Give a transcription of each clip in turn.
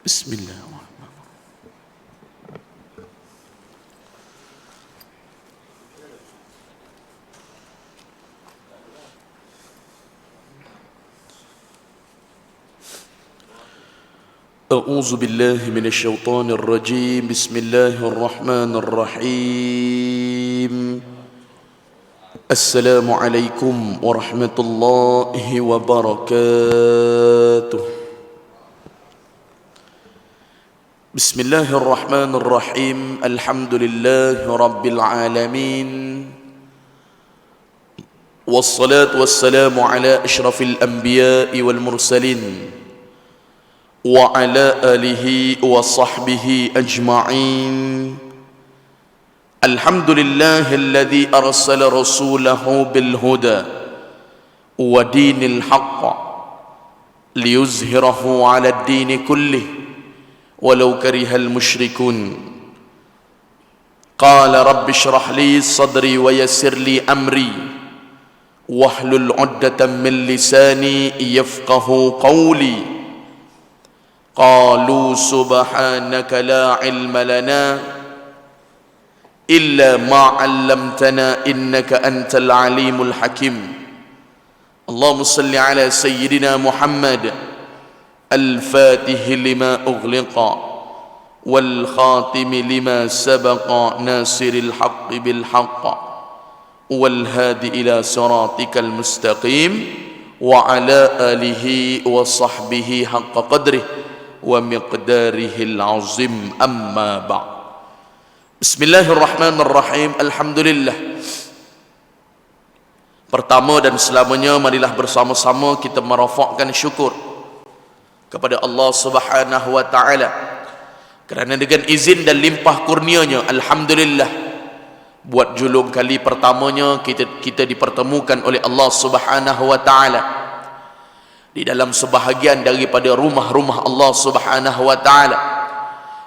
Bismillahirrahmanirrahim. A'udzu billahi minasyaitonir rajim. Bismillahirrahmanirrahim. Assalamualaikum warahmatullahi wabarakatuh. Bismillahirrahmanirrahim. Alhamdulillahi rabbil alamin. Wassalatu wassalamu ala asyrafil anbiya'i wal mursalin wa ala alihi wa sahbihi ajma'in. Alhamdulillahi alladhi arsala rasulahu bil huda wa dinil haqq liyuzhirahu ala ad-din kullih walau karihal musyrikun. Qala rabbi shrah li sadri wa yassir li amri wahlul 'uqdatam min lisani yafqahu qawli. Qalu subhanaka la ilma lana illa ma 'allamtana innaka antal alimul hakim. Allahumma salli ala sayyidina Muhammad الفاتح لما أغلق والخاتم لما سبق ناصر الحق بالحق والهادي إلى صراطك المستقيم وعلى آله وصحبه حق قدره ومقداره العظيم أما بعد. بسم الله الرحمن الرحيم. الحمد لله. Pertama dan selamanya, marilah bersama-sama kita merafakkan syukur kepada Allah Subhanahu wa taala kerana dengan izin dan limpah kurnianya, alhamdulillah, buat julung kali pertamanya kita dipertemukan oleh Allah Subhanahu wa taala di dalam sebahagian daripada rumah-rumah Allah Subhanahu wa taala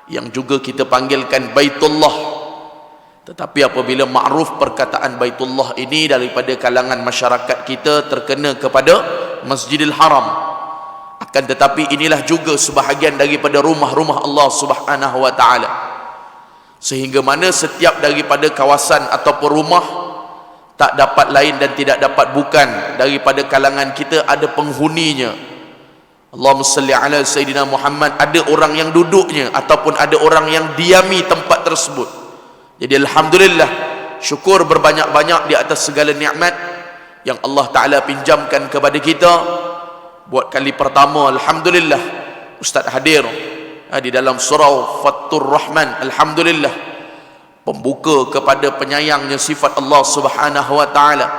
yang juga kita panggilkan Baitullah. Tetapi apabila ma'ruf perkataan Baitullah ini daripada kalangan masyarakat kita terkena kepada Masjidil Haram, akan tetapi inilah juga sebahagian daripada rumah-rumah Allah Subhanahu wa taala, sehingga mana setiap daripada kawasan ataupun rumah tak dapat lain dan tidak dapat bukan daripada kalangan kita ada penghuninya. Allahumma salli ala sayyidina Muhammad. Ada orang yang duduknya ataupun ada orang yang diami tempat tersebut. Jadi alhamdulillah, syukur berbanyak-banyak di atas segala nikmat yang Allah taala pinjamkan kepada kita. Buat kali pertama, alhamdulillah, Ustaz hadir di dalam surah Fathur Rahman. Alhamdulillah, pembuka kepada penyayangnya sifat Allah Subhanahu wa taala,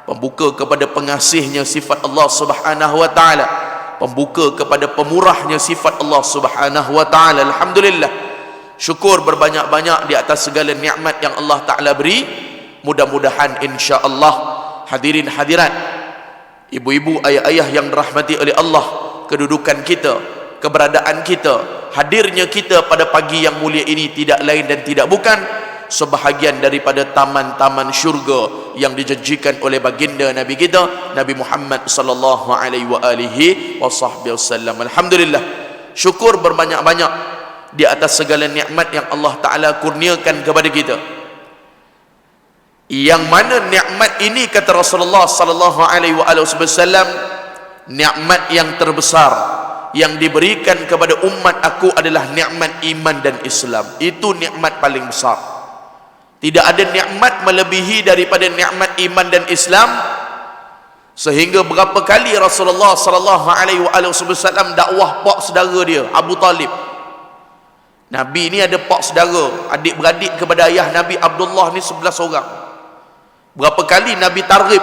pembuka kepada pengasihnya sifat Allah Subhanahu wa taala, pembuka kepada pemurahnya sifat Allah Subhanahu wa taala. Alhamdulillah, syukur berbanyak-banyak di atas segala nikmat yang Allah taala beri. Mudah-mudahan insya-Allah, hadirin hadirat, ibu-ibu, ayah-ayah yang dirahmati oleh Allah, kedudukan kita, keberadaan kita, hadirnya kita pada pagi yang mulia ini tidak lain dan tidak bukan sebahagian daripada taman-taman syurga yang dijanjikan oleh baginda Nabi kita, Nabi Muhammad sallallahu alaihi wasallam. Alhamdulillah, syukur berbanyak-banyak di atas segala nikmat yang Allah taala kurniakan kepada kita. Yang mana nikmat ini, kata Rasulullah sallallahu alaihi wasallam, nikmat yang terbesar yang diberikan kepada umat aku adalah nikmat iman dan Islam. Itu nikmat paling besar. Tidak ada nikmat melebihi daripada nikmat iman dan Islam. Sehingga berapa kali Rasulullah sallallahu alaihi wasallam dakwah pak saudara dia, Abu Talib. Nabi ni ada pak saudara, adik-beradik kepada ayah Nabi Abdullah ni 11 orang. Berapa kali Nabi targhib,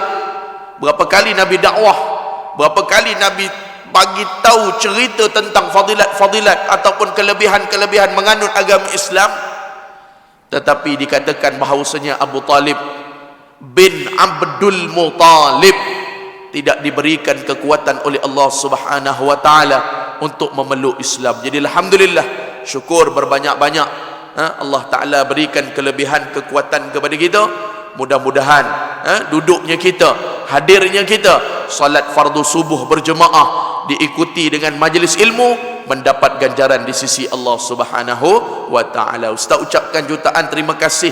berapa kali Nabi dakwah, berapa kali Nabi bagi tahu cerita tentang fadilat-fadilat ataupun kelebihan-kelebihan menganut agama Islam. Tetapi dikatakan bahawasanya Abu Talib bin Abdul Muttalib tidak diberikan kekuatan oleh Allah Subhanahu wa taala untuk memeluk Islam. Jadi alhamdulillah, syukur berbanyak-banyak, Allah taala berikan kelebihan kekuatan kepada kita. Mudah-mudahan duduknya kita, hadirnya kita, salat fardu subuh berjemaah diikuti dengan majlis ilmu, mendapat ganjaran di sisi Allah Subhanahu wa taala. Ustaz ucapkan jutaan terima kasih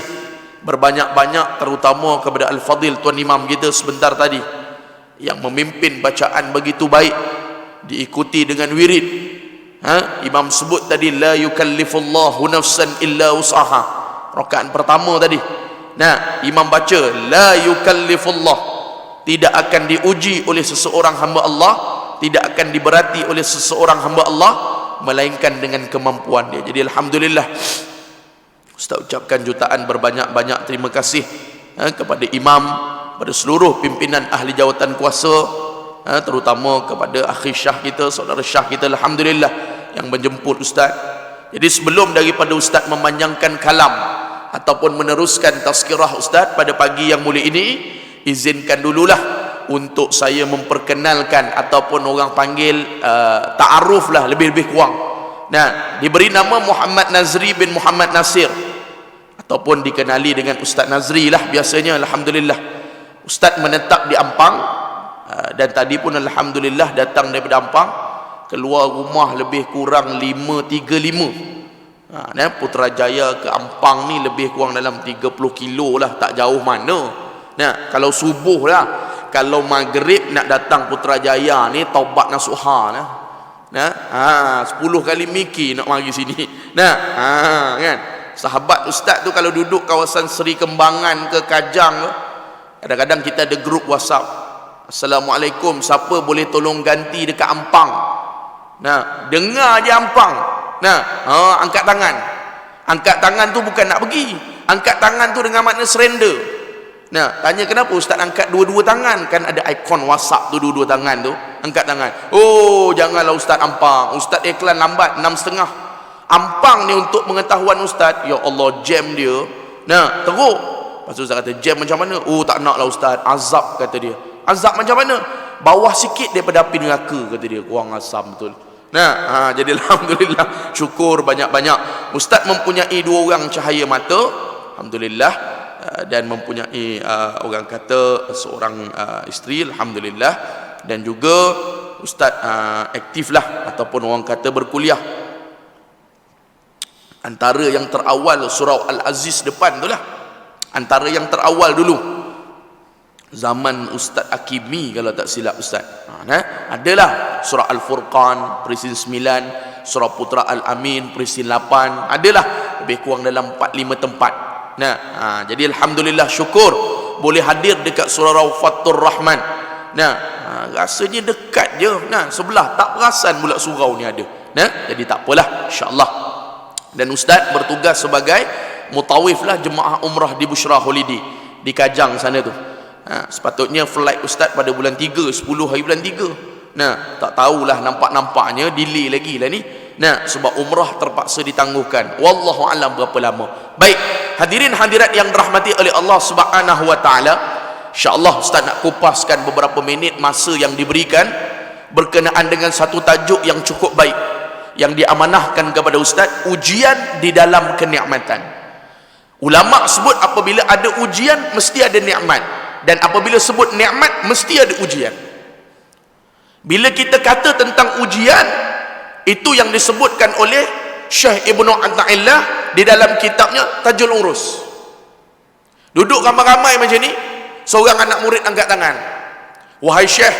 berbanyak-banyak terutama kepada Al-Fadil Tuan Imam kita sebentar tadi yang memimpin bacaan begitu baik, diikuti dengan wirid. Imam sebut tadi la yukallifullahu nafsan illa wus'aha, rakaat pertama tadi. Nah, imam baca la yukallifullah, tidak akan diuji oleh seseorang hamba Allah, tidak akan diberati oleh seseorang hamba Allah melainkan dengan kemampuan dia. Jadi alhamdulillah, Ustaz ucapkan jutaan berbanyak-banyak terima kasih kepada imam, pada seluruh pimpinan ahli jawatan kuasa, terutama kepada akhi Syah kita, saudara Syah kita, alhamdulillah, yang menjemput Ustaz. Jadi sebelum daripada Ustaz memanjangkan kalam ataupun meneruskan tazkirah Ustaz pada pagi yang mulia ini, izinkan dululah untuk saya memperkenalkan ataupun orang panggil ta'aruf lah lebih-lebih kurang. Nah, diberi nama Muhammad Nazri bin Muhammad Nasir ataupun dikenali dengan Ustaz Nazri lah biasanya. Alhamdulillah, Ustaz menetap di Ampang, dan tadi pun alhamdulillah datang daripada Ampang, keluar rumah lebih kurang 535. Putrajaya ke Ampang ni lebih kurang dalam 30 kilo lah, tak jauh mana. Nah, kalau subuh lah, kalau maghrib nak datang Putrajaya ni taubat nasuha lah. 10 kali mikir nak mari sini. Kan sahabat Ustaz tu kalau duduk kawasan Seri Kembangan ke Kajang ke, kadang-kadang kita ada grup WhatsApp, Assalamualaikum, siapa boleh tolong ganti dekat Ampang? Dengar je Ampang. Angkat tangan. Angkat tangan tu bukan nak pergi, angkat tangan tu dengan makna surrender. Tanya kenapa Ustaz angkat dua-dua tangan? Kan ada ikon WhatsApp tu, dua-dua tangan tu, angkat tangan. Oh, janganlah Ustaz Ampang, Ustaz iklan lambat 6.30. Ampang ni untuk pengetahuan Ustaz, ya Allah, jam dia. Teruk. Lepas tu Ustaz kata, jam macam mana? Oh, tak nak lah Ustaz, azab, kata dia. Azab macam mana? Bawah sikit daripada api neraka, kata dia. Kurang asam betul. Jadi alhamdulillah, syukur banyak-banyak. Ustaz mempunyai 2 orang cahaya mata, alhamdulillah, dan mempunyai orang kata seorang isteri, alhamdulillah. Dan juga Ustaz aktif lah, ataupun orang kata berkuliah. Antara yang terawal surau Al-Aziz depan tu lah, antara yang terawal dulu zaman Ustaz Akimi kalau tak silap Ustaz. Adalah surah Al-Furqan perisin 9, surah Putra Al-Amin perisin 8, adalah lebih kurang dalam 4-5 tempat. Jadi alhamdulillah, syukur boleh hadir dekat surah Raufatur Rahman. Rasanya dekat je, sebelah, tak perasan pula surau ni ada. Jadi tak apalah, insya-Allah. Dan Ustaz bertugas sebagai mutawif lah jemaah umrah di Bushra Holiday di Kajang sana tu. Sepatutnya flight Ustaz pada bulan 3, 10 hari bulan 3. Tak tahulah, nampak-nampaknya delay lagi lah ni. Sebab umrah terpaksa ditangguhkan. Wallahu alam berapa lama. Baik, hadirin hadirat yang dirahmati oleh Allah Subhanahu wa taala, insya-Allah Ustaz nak kupaskan beberapa minit masa yang diberikan berkenaan dengan satu tajuk yang cukup baik yang diamanahkan kepada Ustaz, ujian di dalam kenikmatan. Ulama sebut apabila ada ujian mesti ada nikmat, dan apabila sebut nikmat mesti ada ujian. Bila kita kata tentang ujian, itu yang disebutkan oleh Syekh Ibnu Athaillah di dalam kitabnya Tajul Urus. Duduk ramai-ramai macam ni, seorang anak murid angkat tangan, wahai Syekh,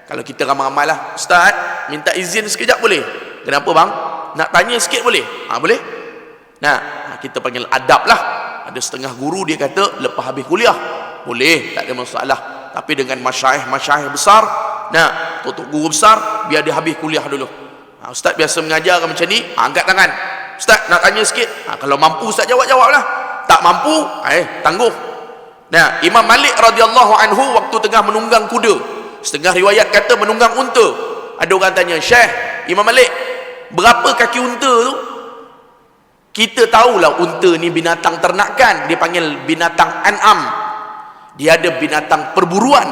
kalau kita ramai-ramai lah, Ustaz minta izin sekejap boleh? Kenapa bang? Nak tanya sikit boleh? Boleh. Kita panggil adab lah. Ada setengah guru dia kata lepas habis kuliah boleh, tak ada masalah. Tapi dengan masyayikh besar, tutup guru besar, biar dia habis kuliah dulu. Ustaz biasa mengajar macam ni, angkat tangan. Ustaz nak tanya sikit. Kalau mampu Ustaz jawab-jawab lah. Tak mampu, tangguh. Imam Malik radhiyallahu anhu waktu tengah menunggang kuda, setengah riwayat kata menunggang unta, ada orang tanya, Syekh, Imam Malik, berapa kaki unta tu? Kita tahulah unta ni binatang ternakan, dia panggil binatang an'am. Dia ada binatang perburuan.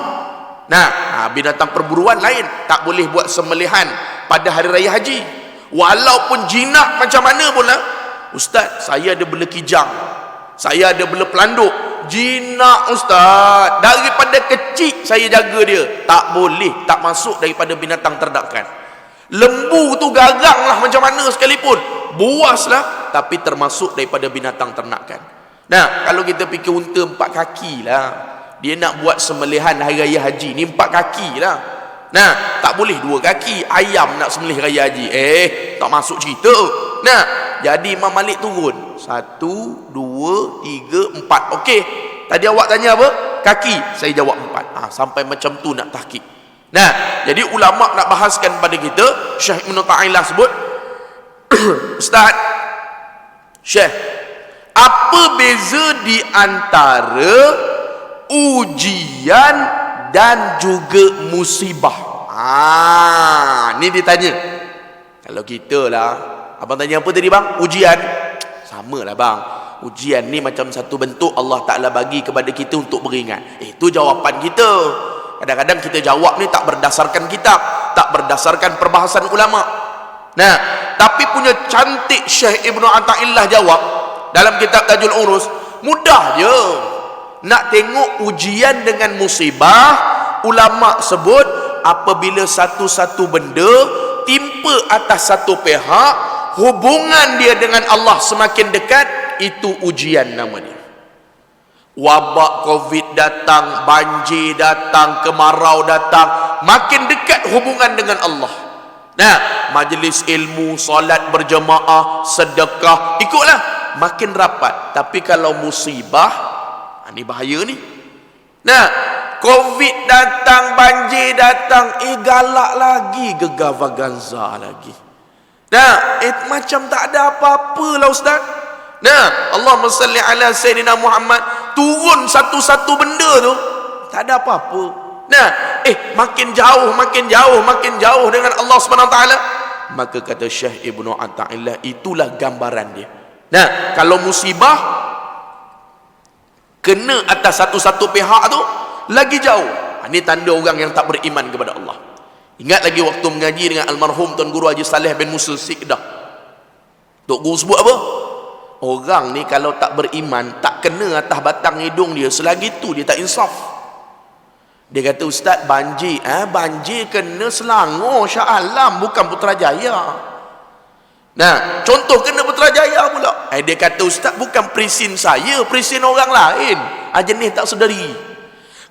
Binatang perburuan lain, tak boleh buat sembelihan pada hari raya haji. Walaupun jinak macam mana pun lah, Ustaz, saya ada bela kijang, saya ada bela pelanduk, jinak Ustaz, daripada kecil saya jaga dia, tak boleh, tak masuk daripada binatang ternakan. Lembu tu garanglah macam mana sekalipun, buaslah, tapi termasuk daripada binatang ternakan. Nah, kalau kita fikir unta 4 kaki lah, dia nak buat sembelihan hari raya haji ni 4 kaki lah. Nah, tak boleh 2 kaki. Ayam nak sembelih raya haji, tak masuk cerita. Nah, jadi Imam Malik turun 1, 2, 3, 4. Okey, tadi awak tanya apa? Kaki. Saya jawab 4. Sampai macam tu nak tahqiq. Nah, jadi ulama nak bahaskan pada kita, Syekh Ibn Ta'ilah sebut, Ustaz Syekh, apa beza di antara ujian dan juga musibah? Ni ditanya. Kalau kita lah, abang tanya apa tadi bang? Ujian. Sama lah bang. Ujian ni macam satu bentuk Allah Ta'ala bagi kepada kita untuk beringat. Itu jawapan kita. Kadang-kadang kita jawab ni tak berdasarkan kitab, tak berdasarkan perbahasan ulama. Nah, tapi punya cantik Syekh Ibn Ata'illah jawab dalam kitab Tajul Urus, mudah je. Nak tengok ujian dengan musibah, ulama sebut apabila satu-satu benda timpa atas satu pihak, hubungan dia dengan Allah semakin dekat, itu ujian nama dia. Wabak Covid datang, banjir datang, kemarau datang, makin dekat hubungan dengan Allah. Nah, majlis ilmu, solat berjemaah, sedekah, ikutlah, makin rapat. Tapi kalau musibah, ni bahaya ni. Nah, Covid datang, banjir datang, galak lagi, gegar Vaganza lagi. Nah, macam tak ada apa-apa lah Ustaz. Nah, Allahumma salli ala Sayyidina Muhammad, turun satu-satu benda tu, tak ada apa-apa. Nah, makin jauh, makin jauh, makin jauh dengan Allah SWT. Maka kata Syekh Ibn Ata'illah, itulah gambaran dia. Nah, kalau musibah kena atas satu-satu pihak tu, lagi jauh. Ini tanda orang yang tak beriman kepada Allah. Ingat lagi waktu mengaji dengan almarhum Tuan Guru Haji Saleh bin Musa Sikdah. Tok Guru sebut apa? Orang ni kalau tak beriman, tak kena atas batang hidung dia, selagi tu dia tak insaf. Dia kata, Ustaz, banjir banjir kena Selangor, Shah Alam, bukan Putrajaya. Nah, contoh kena Putrajaya pula. Dia kata, Ustaz, bukan perisin saya, perisin orang lain, jenis tak sedari.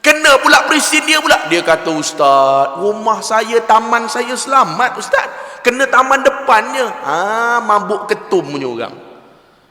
Kena pula perisin dia pula. Dia kata, Ustaz, rumah saya, taman saya selamat Ustaz, kena taman depannya. Mabuk ketum punya orang.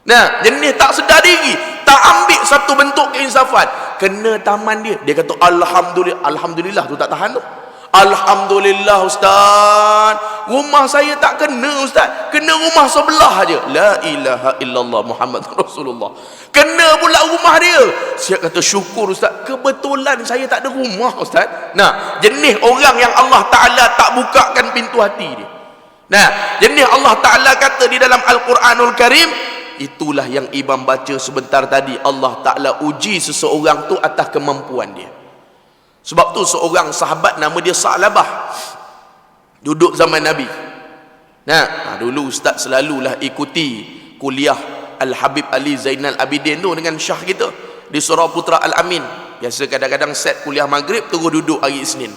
Nah, jenis tak sedar diri, tak ambil satu bentuk keinsafan, kena taman dia. Dia kata, Alhamdulillah. Alhamdulillah tu tak tahan tu. Alhamdulillah Ustaz, rumah saya tak kena Ustaz, kena rumah sebelah aja. La ilaha illallah Muhammad Rasulullah. Kena pula rumah dia. Siap kata, syukur Ustaz, kebetulan saya tak ada rumah Ustaz. Nah, jenis orang yang Allah Ta'ala tak bukakan pintu hati dia. Nah, jenis Allah Ta'ala kata di dalam Al-Quranul Karim, itulah yang Imam baca sebentar tadi. Allah Ta'ala uji seseorang tu atas kemampuan dia. Sebab tu seorang sahabat nama dia Sa'labah, duduk zaman Nabi. Nah, dulu Ustaz selalulah ikuti kuliah Al-Habib Ali Zainal Abidin tu dengan Syah kita di Surau Putra Al-Amin. Biasa kadang-kadang set kuliah maghrib terus duduk hari Isnin.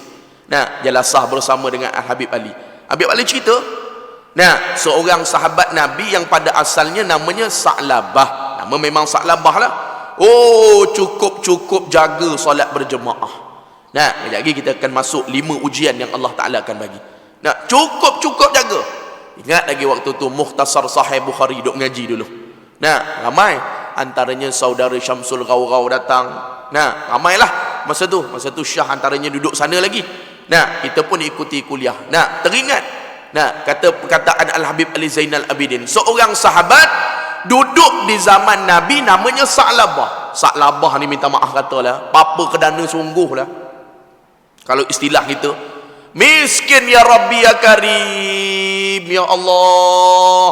Nah, jelasah bersama dengan Al-Habib Ali. Habib Ali cerita, nah, seorang sahabat Nabi yang pada asalnya namanya Sa'labah. Nama memang Sa'labah lah. Cukup-cukup jaga solat berjemaah. Nah, sekejap lagi kita akan masuk 5 ujian yang Allah Ta'ala akan bagi. Nah, cukup-cukup jaga. Ingat lagi waktu tu Mukhtasar Sahih Bukhari duk ngaji dulu. Nah, ramai. Antaranya saudara Syamsul Ghaurau datang. Nah, ramailah masa tu. Masa tu Syah antaranya duduk sana lagi. Nah, kita pun ikuti kuliah. Nah, teringat. Nah, kata perkataan Al-Habib Ali Zainal Abidin, seorang sahabat duduk di zaman Nabi namanya Sa'labah. Sa'labah ni minta maaf katalah, papa kedana sungguh lah. Kalau istilah kita, miskin ya Rabbi ya Karim, ya Allah.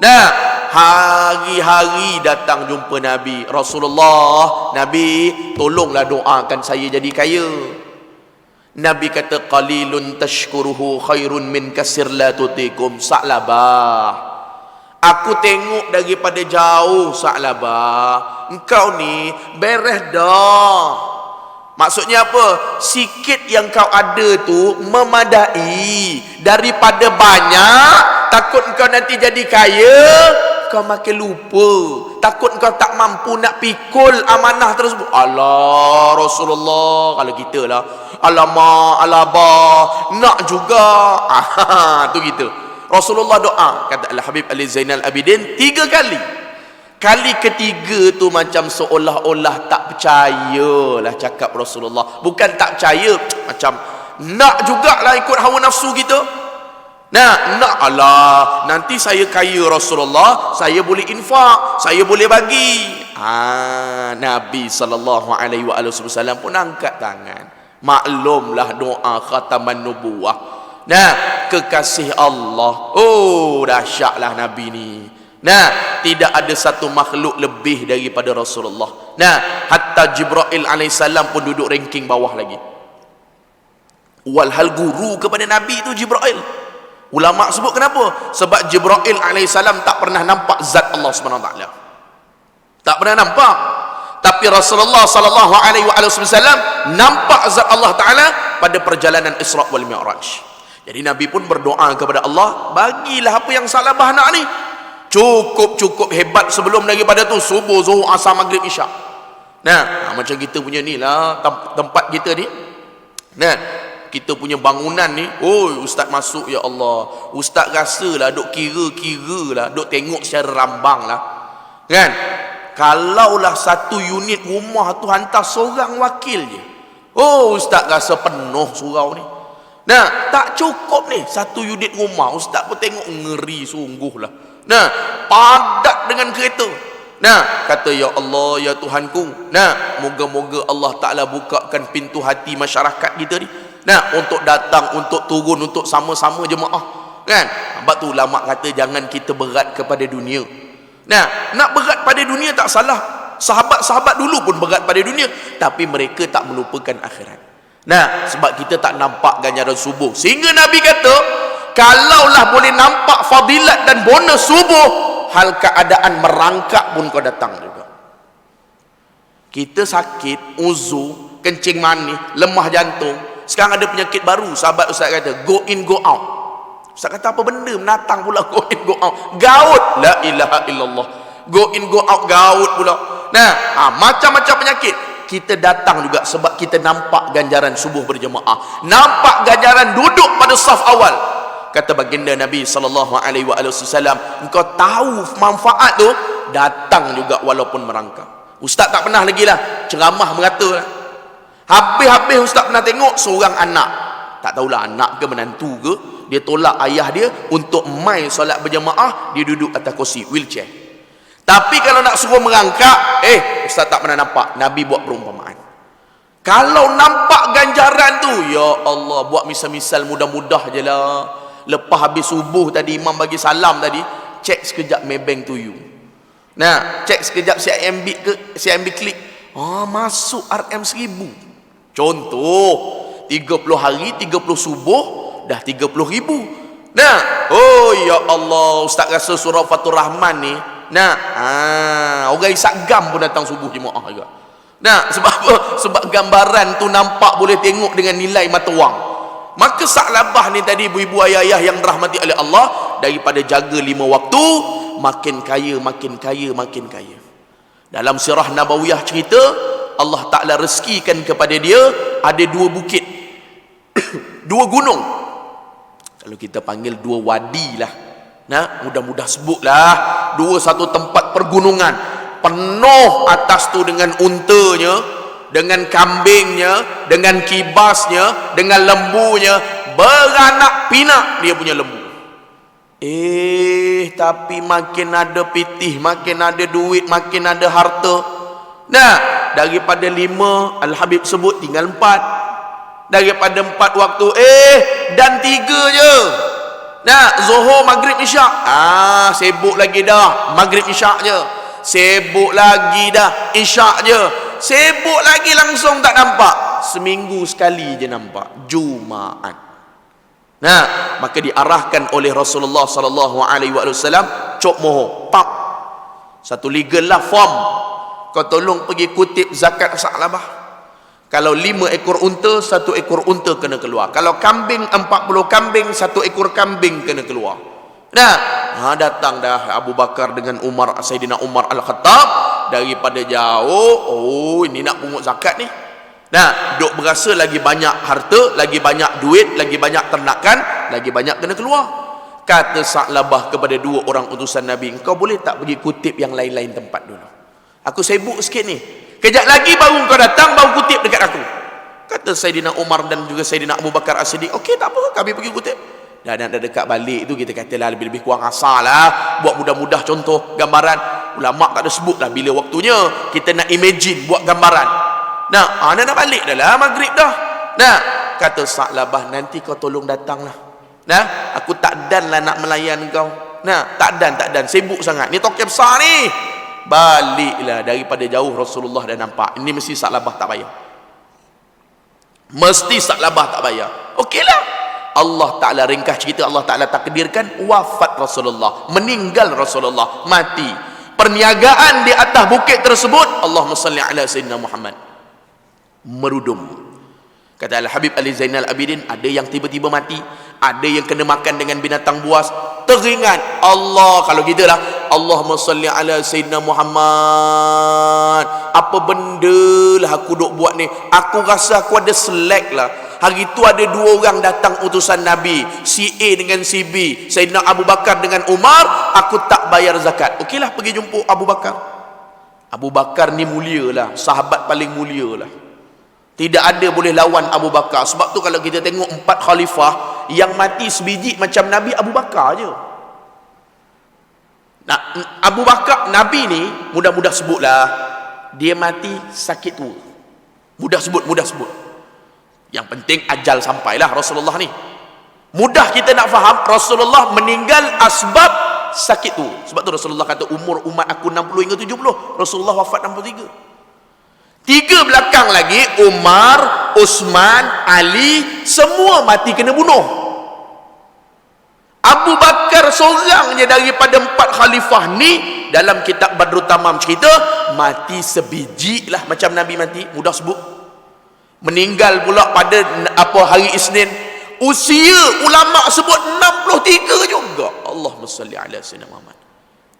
Nah, hari-hari datang jumpa Nabi. Rasulullah, Nabi tolonglah doakan saya jadi kaya. Nabi kata, qalilun tashkuruhu khairun min kasir la tutikum. Sa'labah, aku tengok daripada jauh Sa'labah, engkau ni beres dah. Maksudnya apa? Sikit yang kau ada tu memadai daripada banyak. Takut kau nanti jadi kaya, kau makin lupa. Takut kau tak mampu nak pikul amanah tersebut. Allah Rasulullah, kalau kita lah, alamak, alabah, nak juga. Tu gitu. Rasulullah doa, kata Al-Habib Ali Zainal Abidin 3 kali. Kali ketiga tu macam seolah-olah tak percayalah cakap Rasulullah. Bukan tak percaya, macam nak jugalah ikut hawa nafsu kita. Nak Allah, nanti saya kaya Rasulullah, saya boleh infak, saya boleh bagi. Nabi SAW pun angkat tangan. Maklumlah doa khataman nubuwah. Kekasih Allah. Oh, dahsyatlah Nabi ni. Tidak ada satu makhluk lebih daripada Rasulullah. Hatta Jibril alaihissalam pun duduk ranking bawah lagi. Walhal guru kepada Nabi itu Jibril. Ulama sebut kenapa? Sebab Jibril alaihissalam tak pernah nampak zat Allah SWT. Tak pernah nampak. Tapi Rasulullah sallallahu alaihi wasallam nampak zat Allah Taala pada perjalanan Isra wal Mi'raj. Jadi Nabi pun berdoa kepada Allah, bagilah apa yang Salabah nak ni. Cukup hebat sebelum daripada tu, subuh, zuhur, asar, maghrib, isyak. Macam kita punya ni lah tempat kita ni. Kita punya bangunan ni, ustaz masuk, ya Allah, ustaz rasalah duk kira-kira lah, duk tengok secara rambang lah, kan? Kalaulah satu unit rumah tu hantar seorang wakil je, ustaz rasa penuh surau ni. Tak cukup ni satu unit rumah, ustaz pun tengok ngeri sungguh lah. Padat dengan kereta. Kata, ya Allah, ya Tuhanku, moga-moga Allah Ta'ala bukakan pintu hati masyarakat kita ni, untuk datang, untuk turun, untuk sama-sama jemaah, kan? Sebab tu ulama kata jangan kita berat kepada dunia. Nak berat pada dunia tak salah. Sahabat-sahabat dulu pun berat pada dunia, tapi mereka tak melupakan akhirat. Sebab kita tak nampak ganjaran subuh, sehingga Nabi kata, kalaulah boleh nampak fadilat dan bonus subuh, hal keadaan merangkak pun kau datang juga. Kita sakit, uzur, kencing manis, lemah jantung. Sekarang ada penyakit baru, sahabat ustaz kata, go in, go out. Ustaz kata, apa benda menatang pula go in, go out? Gaut. La ilaha illallah. Go in, go out, gaut pula. Macam-macam penyakit. Kita datang juga sebab kita nampak ganjaran subuh berjemaah, nampak ganjaran duduk pada saf awal. Kata baginda Nabi SAW, engkau tahu manfaat tu, datang juga walaupun merangkak. Ustaz tak pernah lagi lah ceramah merata lah. Habis-habis ustaz pernah tengok seorang anak, tak tahulah anak ke menantu ke, dia tolak ayah dia untuk mai solat berjemaah, dia duduk atas kursi wheelchair. Tapi kalau nak suruh merangkak, ustaz tak pernah nampak. Nabi buat perumpamaan. Kalau nampak ganjaran tu, ya Allah, buat misal-misal mudah-mudah je lah. Lepas habis subuh tadi, imam bagi salam tadi, cek sekejap Maybank to you. Cek sekejap CIMB klik. Masuk RM1000. Contoh, 30 hari, 30 subuh, dah 30,000. Ya Allah, ustaz rasa surah Fatur Rahman ni, orang isak gam pun datang subuh jemaah juga. Sebab apa? Sebab gambaran tu nampak, boleh tengok dengan nilai mata wang. Maka Sa'labah ni tadi, ibu-ibu ayah-ayah yang dirahmati oleh Allah, daripada jaga 5 waktu, makin kaya, makin kaya, makin kaya. Dalam sirah Nabawiyah cerita, Allah Ta'ala rezekikan kepada dia ada 2 bukit, 2 gunung. Kalau kita panggil 2 wadi lah, mudah-mudah sebutlah 2 satu tempat pergunungan, penuh atas tu dengan untanya, dengan kambingnya, dengan kibasnya, dengan lembunya, beranak pinak dia punya lembu. Tapi makin ada pitih, makin ada duit, makin ada harta. Daripada 5, Al-Habib sebut tinggal 4. Daripada 4 waktu, dan 3 je. Zuhur, maghrib, isyak. Sibuk lagi dah, maghrib, isyak je. Sibuk lagi dah, isyak je. Sibuk lagi langsung tak nampak. Seminggu sekali je nampak, Jumaat. Maka diarahkan oleh Rasulullah SAW, cop moho, pap, satu legal lah form, kau tolong pergi kutip zakat Sa'labah. Kalau 5 ekor unta, 1 ekor unta kena keluar. Kalau kambing 40 kambing, 1 ekor kambing kena keluar. Nah, datang dah Abu Bakar dengan Umar, Sayyidina Umar Al-Khattab daripada jauh. Oh, ini nak pungut zakat ni. Nah, duk berasa lagi banyak harta, lagi banyak duit, lagi banyak ternakan, lagi banyak kena keluar. Kata Sa'labah kepada 2 orang utusan Nabi, engkau boleh tak pergi kutip yang lain-lain tempat dulu? Aku sibuk sikit ni. Kejap lagi baru engkau datang, baru kutip dekat aku. Kata Sayyidina Umar dan juga Sayyidina Abu Bakar As-Siddiq, okey tak apa, kami pergi kutip. Dah dekat balik tu kita katalah lebih-lebih kurang asal lah. Buat mudah-mudah contoh gambaran. Ulama tak ada sebut lah bila waktunya. Kita nak imagine buat gambaran. Nah, nak balik dah lah maghrib dah. Nah, kata Sa'labah, nanti kau tolong datang lah. Nah, aku tak dan lah nak melayan kau. Nah, tak dan, sibuk sangat. Ni tokek besar ni. Baliklah daripada jauh. Rasulullah dah nampak. Ini mesti Sa'labah tak payah. Mesti Sa'labah tak payah. Okeylah. Allah Ta'ala ringkas cerita, Allah Ta'ala takdirkan wafat Rasulullah, meninggal Rasulullah, mati. Perniagaan di atas bukit tersebut, Allahumma salli ala Sayyidina Muhammad, merudum. Kata Al-Habib Ali Zainal Abidin, ada yang tiba-tiba mati, ada yang kena makan dengan binatang buas. Teringat Allah, kalau kita lah, Allahumma salli ala Sayyidina Muhammad, apa benda lah aku duk buat ni, aku rasa aku ada selek lah. Hari itu ada 2 orang datang utusan Nabi, si A dengan si B, Sayyidina Abu Bakar dengan Umar, aku tak bayar zakat. Okeylah, pergi jumpa Abu Bakar. Abu Bakar ni mulia lah, sahabat paling mulia lah. Tidak ada boleh lawan Abu Bakar. Sebab tu kalau kita tengok 4 khalifah, yang mati sebiji macam Nabi Abu Bakar je. Nah, Abu Bakar, Nabi ni, mudah-mudah sebutlah, dia mati sakit tua. Mudah sebut. Yang penting ajal sampailah Rasulullah ni. Mudah kita nak faham, Rasulullah meninggal asbab sakit tu. Sebab tu Rasulullah kata umur umat aku 60 hingga 70. Rasulullah wafat 63. 3 belakang lagi, Umar, Uthman, Ali, semua mati kena bunuh. Abu Bakar seorang je daripada 4 khalifah ni, dalam kitab Badrut Tamam cerita, mati sebiji lah macam Nabi mati. Mudah sebut. Meninggal pula pada hari Isnin. Usia ulama sebut 63 juga. Allahumma salli ala Sayyidina Muhammad.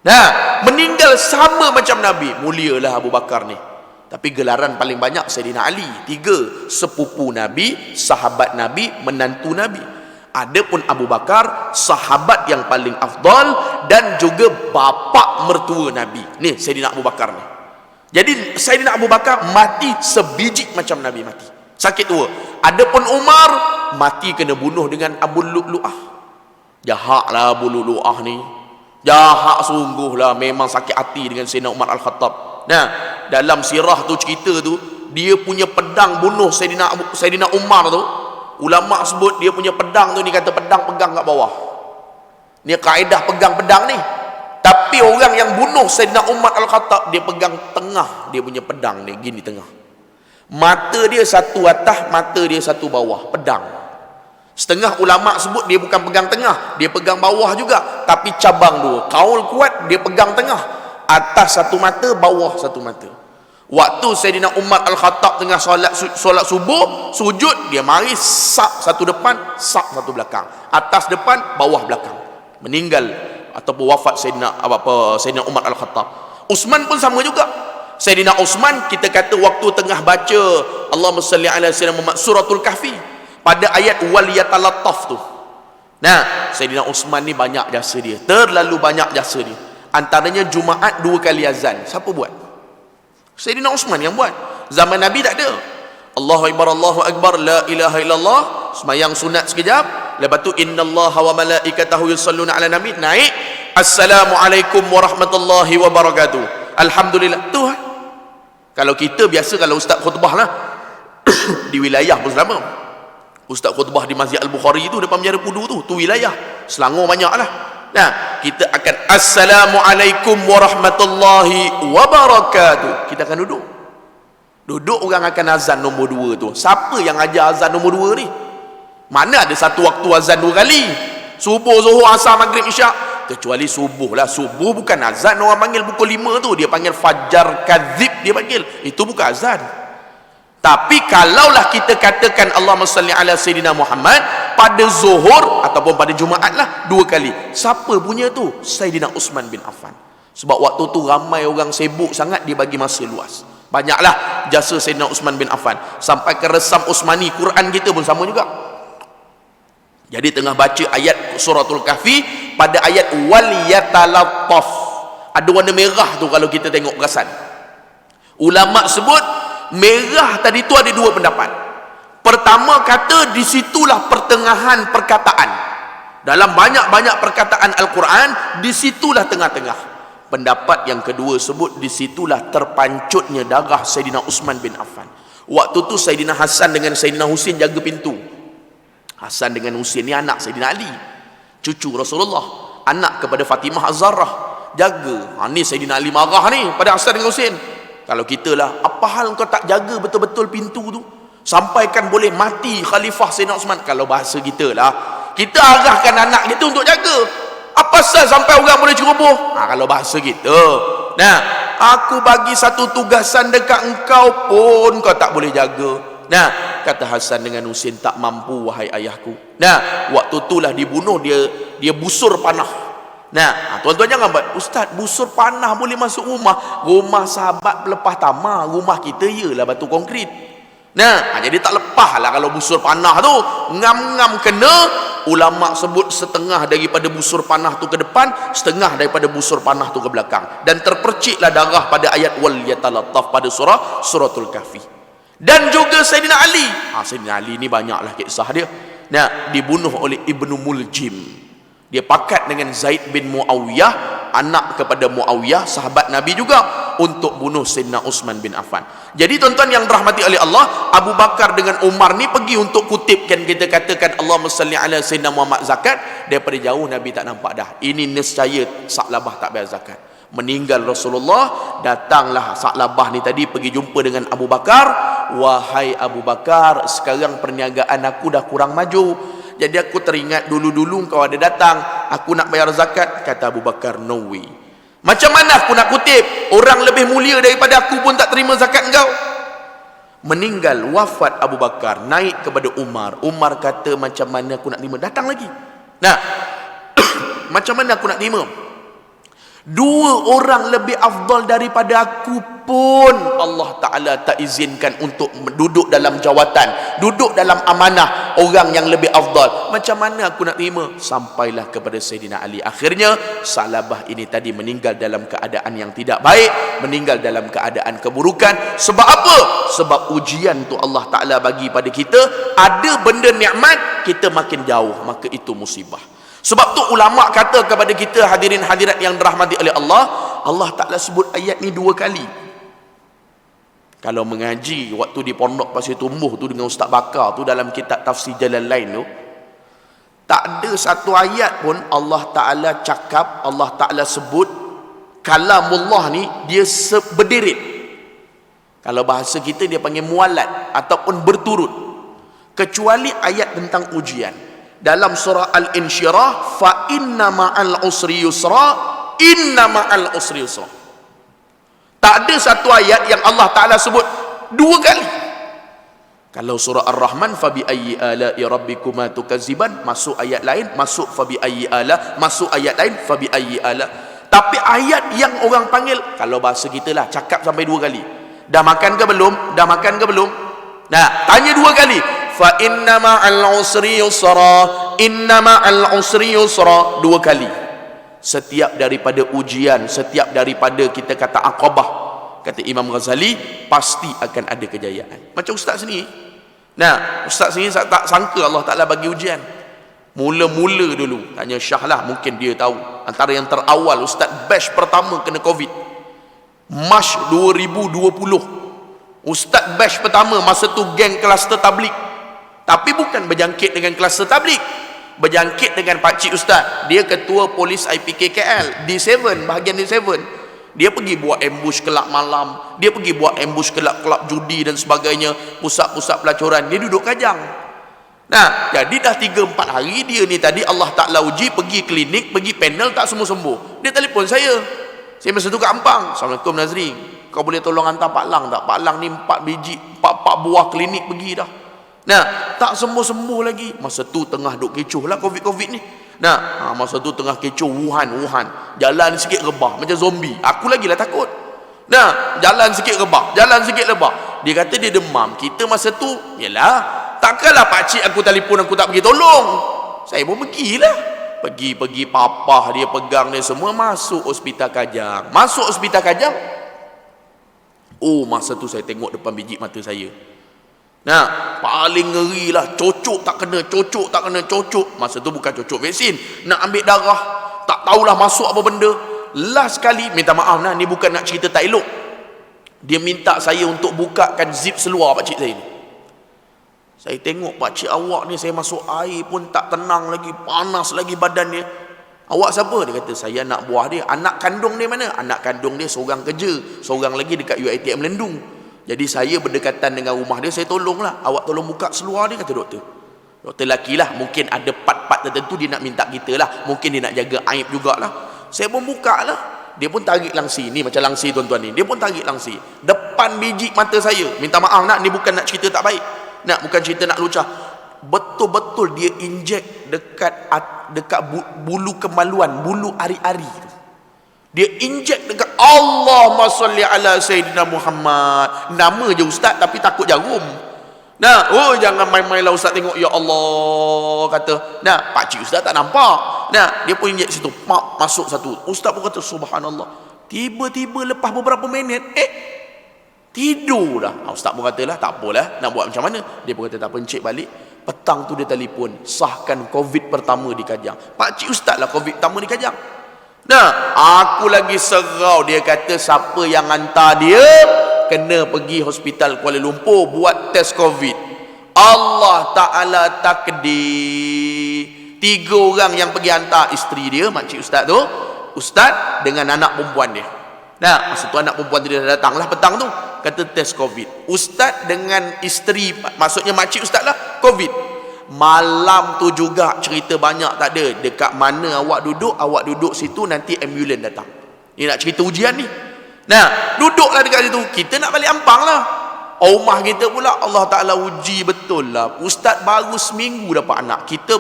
Nah, meninggal sama macam Nabi. Mulialah Abu Bakar ni. Tapi gelaran paling banyak Sayyidina Ali. 3 sepupu Nabi, sahabat Nabi, menantu Nabi. Adapun Abu Bakar, sahabat yang paling afdal dan juga bapa mertua Nabi. Ni Sayyidina Abu Bakar ni. Jadi Sayyidina Abu Bakar mati sebiji macam Nabi mati. Sakit tua. Adapun Umar mati kena bunuh dengan Abu Lu'lu'ah. Jahatlah Abu Lu'lu'ah ni. Jahat sungguhlah, memang sakit hati dengan Sayyidina Umar Al-Khattab. Nah, dalam sirah tu cerita tu, dia punya pedang bunuh Sayyidina Umar tu. Ulama sebut dia punya pedang tu, ni kata pedang pegang kat bawah. Ni kaedah pegang pedang ni. Tapi orang yang bunuh Sayyidina Umar Al-Khattab, dia pegang tengah dia punya pedang ni, gini tengah. Mata dia satu atas, mata dia satu bawah, pedang. Setengah ulama sebut dia bukan pegang tengah, dia pegang bawah juga, tapi cabang 2. Kaul kuat dia pegang tengah, atas satu mata, bawah satu mata. Waktu Sayyidina Umar Al-Khattab tengah solat subuh, sujud, dia mari sak satu depan, sak satu belakang. Atas depan, bawah belakang. Meninggal ataupun wafat Sayyidina Umar Al-Khattab. Uthman pun sama juga. Sayyidina Uthman, kita kata waktu tengah baca Allahumma salli ala Sayyidina Muhammad suratul Kahfi, pada ayat wal yatalattaf tu. Nah, Sayyidina Uthman ni banyak jasa dia, terlalu banyak jasa dia. Antaranya Jumaat 2 kali azan. Siapa buat? Sayyidina Uthman yang buat. Zaman Nabi tak ada. Allahu Akbar, la ilaha illallah, semayang sunat sekejap, lepas tu innallaha wa malaikatahu yusalluna ala nabi, naik assalamualaikum warahmatullahi wabarakatuh, alhamdulillah. Tu kalau kita biasa, kalau ustaz khutbah lah di wilayah pun sama. Ustaz khutbah di Masjid Al-Bukhari tu, depan Menjara Pudu tu wilayah Selangor banyak lah. Nah, kita akan assalamualaikum warahmatullahi wabarakatuh. Kita akan duduk, orang akan azan nombor 2 tu. Siapa yang ajar azan nombor 2 ni? Mana ada satu waktu azan 2 kali? Subuh, zuhur, asar, maghrib, isyak. Kecuali subuh lah. Subuh bukan azan, orang panggil pukul 5 tu. Dia panggil fajar kadzib, dia panggil. Itu bukan azan. Tapi kalaulah kita katakan Allahumma salli ala Sayyidina Muhammad pada zuhur ataupun pada Jumaat lah 2 kali. Siapa punya tu? Sayyidina Uthman bin Affan. Sebab waktu tu ramai orang sibuk sangat, dia bagi masa luas. Banyaklah jasa Sayyidina Uthman bin Affan. Sampai ke resam Uthmani, Quran kita pun sama juga. Jadi tengah baca ayat suratul Kahfi, pada ayat wal yatalattaf, ada warna merah tu kalau kita tengok perasan. Ulama sebut merah tadi tu ada 2 pendapat. Pertama kata disitulah pertengahan perkataan. Dalam banyak-banyak perkataan Al-Quran, disitulah tengah-tengah. Pendapat yang kedua sebut disitulah terpancutnya darah Sayyidina Uthman bin Affan. Waktu tu Sayyidina Hasan dengan Sayyidina Husin jaga pintu. Hasan dengan Husin ni anak Sayyidina Ali, cucu Rasulullah, anak kepada Fatimah Az-Zahrah. Jaga. Ni Sayyidina Ali marah ni pada Hasan dengan Husin. Kalau kita lah, apa hal kau tak jaga betul-betul pintu tu? Sampaikan boleh mati Khalifah Sayyidina Uthman. Kalau bahasa kita lah, kita arahkan anak kita untuk jaga. Apa sah sampai orang boleh ceroboh? Kalau bahasa kita. Nah, aku bagi satu tugasan dekat engkau pun kau tak boleh jaga. Nah, kata Hasan dengan Husin, tak mampu wahai ayahku. Nah, waktu itulah dibunuh, dia busur panah. Nah, tuan-tuan jangan buat, Ustaz, busur panah boleh masuk rumah. Rumah sahabat pelepah tamar, rumah kita ialah batu konkrit. Nah, jadi tak lepas lah kalau busur panah tu. Ngam-ngam kena, ulama sebut setengah daripada busur panah tu ke depan, setengah daripada busur panah tu ke belakang. Dan terperciklah darah pada ayat wal yatalattaf pada suratul Kahfi. Dan juga Sayyidina Ali. Sayyidina Ali ni banyaklah kisah dia. Nah, dibunuh oleh Ibnu Muljim. Dia pakat dengan Zaid bin Muawiyah, anak kepada Muawiyah, sahabat Nabi juga, untuk bunuh Sayyidina Uthman bin Affan. Jadi tuan-tuan yang dirahmati oleh Allah, Abu Bakar dengan Umar ni pergi untuk kutipkan, kita katakan Allahumma salli ala Sayyidina Muhammad zakat. Daripada jauh Nabi tak nampak dah. Ini nescaya Sa'labah tak bayar zakat. Meninggal Rasulullah, datanglah Sa'labah ni tadi pergi jumpa dengan Abu Bakar. Wahai Abu Bakar, sekarang perniagaan aku dah kurang maju, jadi aku teringat dulu-dulu kau ada datang, aku nak bayar zakat. Kata Abu Bakar, no way. Macam mana aku nak kutip? Orang lebih mulia daripada aku pun tak terima zakat engkau. Meninggal, wafat Abu Bakar, naik kepada Umar. Umar kata, macam mana aku nak terima? Datang lagi. Nah, macam mana aku nak terima? 2 orang lebih afdal daripada aku pun Allah Ta'ala tak izinkan untuk duduk dalam jawatan, duduk dalam amanah orang yang lebih afdal. Macam mana aku nak terima? Sampailah kepada Sayyidina Ali. Akhirnya Sa'labah ini tadi meninggal dalam keadaan yang tidak baik, meninggal dalam keadaan keburukan. Sebab apa? Sebab ujian tu Allah Ta'ala bagi pada kita. Ada benda nikmat, kita makin jauh, maka itu musibah. Sebab tu ulama kata kepada kita, hadirin hadirat yang dirahmati oleh Allah, Allah Ta'ala sebut ayat ni 2 kali. Kalau mengaji waktu di Pondok Pasir Tumbuh tu dengan Ustaz Bakar tu, dalam kitab tafsir Jalalain tu, tak ada satu ayat pun Allah Ta'ala cakap, Allah Ta'ala sebut kalamullah ni dia berderet. Kalau bahasa kita dia panggil mualat ataupun berturut, kecuali ayat tentang ujian. Dalam surah Al-Insyirah, fa inna ma'al usri yusra, inna ma'al usri yusra. Tak ada satu ayat yang Allah Ta'ala sebut 2 kali. Kalau surah Ar-Rahman, fa bi ayyi ala'i rabbikuma tukazziban, masuk ayat lain, masuk fa bi ayyi ala, masuk ayat lain, fa bi ayyi ala. Tapi ayat yang orang panggil, kalau bahasa kita lah, cakap sampai 2 kali. Dah makan ke belum? Dah makan ke belum? Nah, tanya 2 kali. Fa inna ma'al usri yusra, inna ma'al usri yusra, 2 kali. Setiap daripada ujian, setiap daripada kita kata aqabah, kata Imam Ghazali, pasti akan ada kejayaan. Macam ustaz sini. Nah, ustaz sini tak sangka Allah Ta'ala bagi ujian. Mula-mula dulu, tanya Syah lah, mungkin dia tahu. Antara yang terawal, ustaz batch pertama kena Covid, Mac 2020. Ustaz batch pertama, masa tu geng kluster tablik. Tapi bukan berjangkit dengan kluster tablik, berjangkit dengan pakcik ustaz. Dia ketua polis IPK KL, D7, bahagian D7. Dia pergi buat ambush kelab malam, dia pergi buat ambush kelab-kelab judi dan sebagainya, pusat-pusat pelacuran. Dia duduk kajang. Nah, jadi dah 3-4 hari dia ni tadi Allah Ta'ala uji, pergi klinik, pergi panel, tak sembuh-sembuh. Dia telefon saya masa tu kat Ampang. Assalamualaikum Nazri, kau boleh tolong hantar Pak Lang tak? Pak Lang ni 4 biji 4 buah klinik pergi dah. Nah, tak sembuh-sembuh lagi. Masa tu tengah duk kecoh lah Covid ni. Nah, masa tu tengah kecoh Wuhan. Jalan sikit rebah macam zombie. Aku lagi lah takut. Nah, jalan sikit rebah. Dia kata dia demam. Kita masa tu, yalah, takkanlah pakcik aku telefon aku tak pergi tolong. Saya pun pergilah. Pergi papah dia pegang dia semua masuk hospital Kajang. Oh, masa tu saya tengok depan biji mata saya. Nah, paling ngeri lah, cocok tak kena. Masa tu bukan cocok vaksin, nak ambil darah, tak tahulah masuk apa benda. Last kali, minta maaf nah, ni bukan nak cerita tak elok. Dia minta saya untuk bukakan zip seluar pakcik saya ni. Saya tengok pakcik awak ni, saya masuk air pun tak tenang lagi, panas lagi badan dia. Awak siapa? Dia kata, saya anak buah dia. Anak kandung dia mana? Anak kandung dia seorang kerja, seorang lagi dekat UiTM Lendung. Jadi saya berdekatan dengan rumah dia, saya tolonglah. Awak tolong buka seluar dia, kata doktor. Doktor lelaki lah, mungkin ada part-part tertentu dia nak minta kita lah. Mungkin dia nak jaga aib jugalah. Saya pun buka lah. Dia pun tarik langsi. Ni macam langsi tuan-tuan ni. Dia pun tarik langsi depan biji mata saya. Minta maaf nak, ni bukan nak cerita tak baik. Nak, bukan cerita nak lucah. Betul-betul dia injek dekat bulu kemaluan, bulu ari-ari. Dia injek dekat Allahumma salli ala Sayyidina Muhammad. Nama je ustaz tapi takut jarum. Nah, oh jangan main-main lah ustaz tengok, ya Allah kata. Nah, pakcik ustaz tak nampak. Nah, dia pun injek situ, masuk satu. Ustaz pun kata subhanallah. Tiba-tiba lepas beberapa minit, tidur dah. Ustaz pun katalah tak apalah, nak buat macam mana. Dia pun kata tak apa, encik balik. Petang tu dia telefon, sahkan Covid pertama di Kajang. Pakcik ustaz lah Covid pertama di Kajang. Nah, aku lagi serau. Dia kata siapa yang hantar dia kena pergi hospital Kuala Lumpur buat test Covid. Allah Ta'ala takdir. 3 orang yang pergi hantar, isteri dia, makcik ustaz tu, ustaz dengan anak perempuan dia. Nah, masa tu anak perempuan dia dah datang lah petang tu, kata test Covid. Ustaz dengan isteri, maksudnya makcik ustaz lah, Covid. Malam tu juga cerita banyak tak ada. Dekat mana awak duduk situ, nanti ambulan datang. Ni nak cerita ujian ni. Nah, duduklah dekat situ. Kita nak balik Ampang lah. Rumah kita pula Allah Ta'ala uji betul lah. Ustaz baru seminggu dapat anak. Kita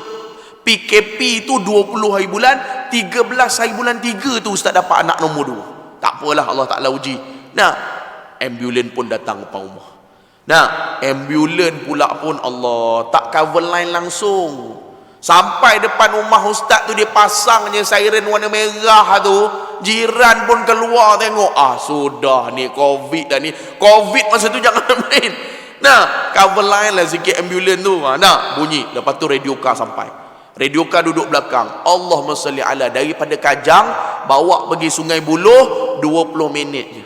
PKP tu 20 hari bulan, 13 hari bulan 3 tu Ustaz dapat anak nombor 2. Tak apalah, Allah Ta'ala uji. Nah, ambulan pun datang depan rumah. Nah, ambulan pula pun Allah tak cover line langsung. Sampai depan rumah ustaz tu dia pasang je siren warna merah tu. Jiran pun keluar tengok. Sudah ni Covid dah ni. Covid masa tu jangan main. Nah, cover line lah sikit ambulan tu. Nah, bunyi. Lepas tu radio car sampai. Radio car duduk belakang. Allahumma salli ala, daripada Kajang bawa pergi Sungai Buloh 20 minit je.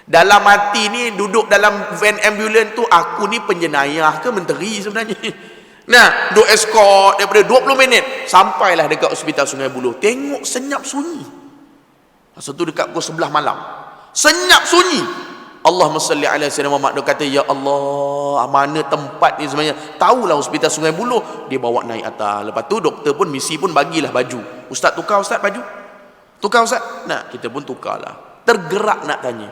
Dalam hati ni duduk dalam van ambulans tu, aku ni penjenayah ke menteri sebenarnya. Nah, duk escort daripada 20 minit sampailah dekat hospital Sungai Buloh. Tengok senyap sunyi. Masa tu dekat pukul 11 malam. Senyap sunyi. Allahumma salli ala sayyidina Muhammad. Dia kata, ya Allah, mana tempat ni sebenarnya? Tahulah hospital Sungai Buloh. Dia bawa naik atas. Lepas tu doktor pun, misi pun bagilah baju. Ustaz tukar ustaz baju. Tukar ustaz. Nah, kita pun tukarlah. Tergerak nak tanya,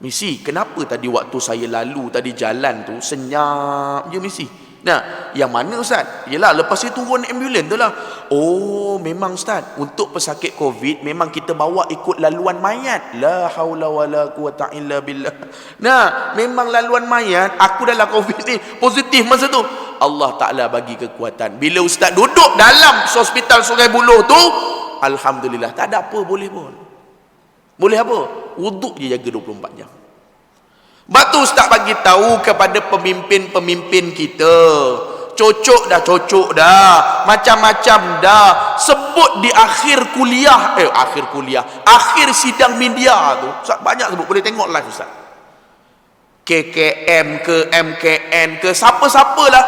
misi, kenapa tadi waktu saya lalu tadi jalan tu senyap je misi? Nah, yang mana ustaz? Yelah, lepas dia turun ambulans tu lah. Oh, memang ustaz, untuk pesakit Covid memang kita bawa ikut laluan mayat. La haula wala quwata illa billah. Nah, memang laluan mayat. Aku dalam Covid ni positif masa tu. Allah Ta'ala bagi kekuatan. Bila ustaz duduk dalam hospital Sungai Buloh tu, alhamdulillah, tak ada apa boleh pun. Boleh apa? Wuduk je jaga 24 jam. Sebab tu ustaz bagi tahu kepada pemimpin-pemimpin kita, cocok dah, macam-macam dah. Sebut di akhir kuliah, akhir sidang media tu, ustaz banyak sebut, boleh tengok live ustaz. KKM ke MKN ke siapa-siapalah,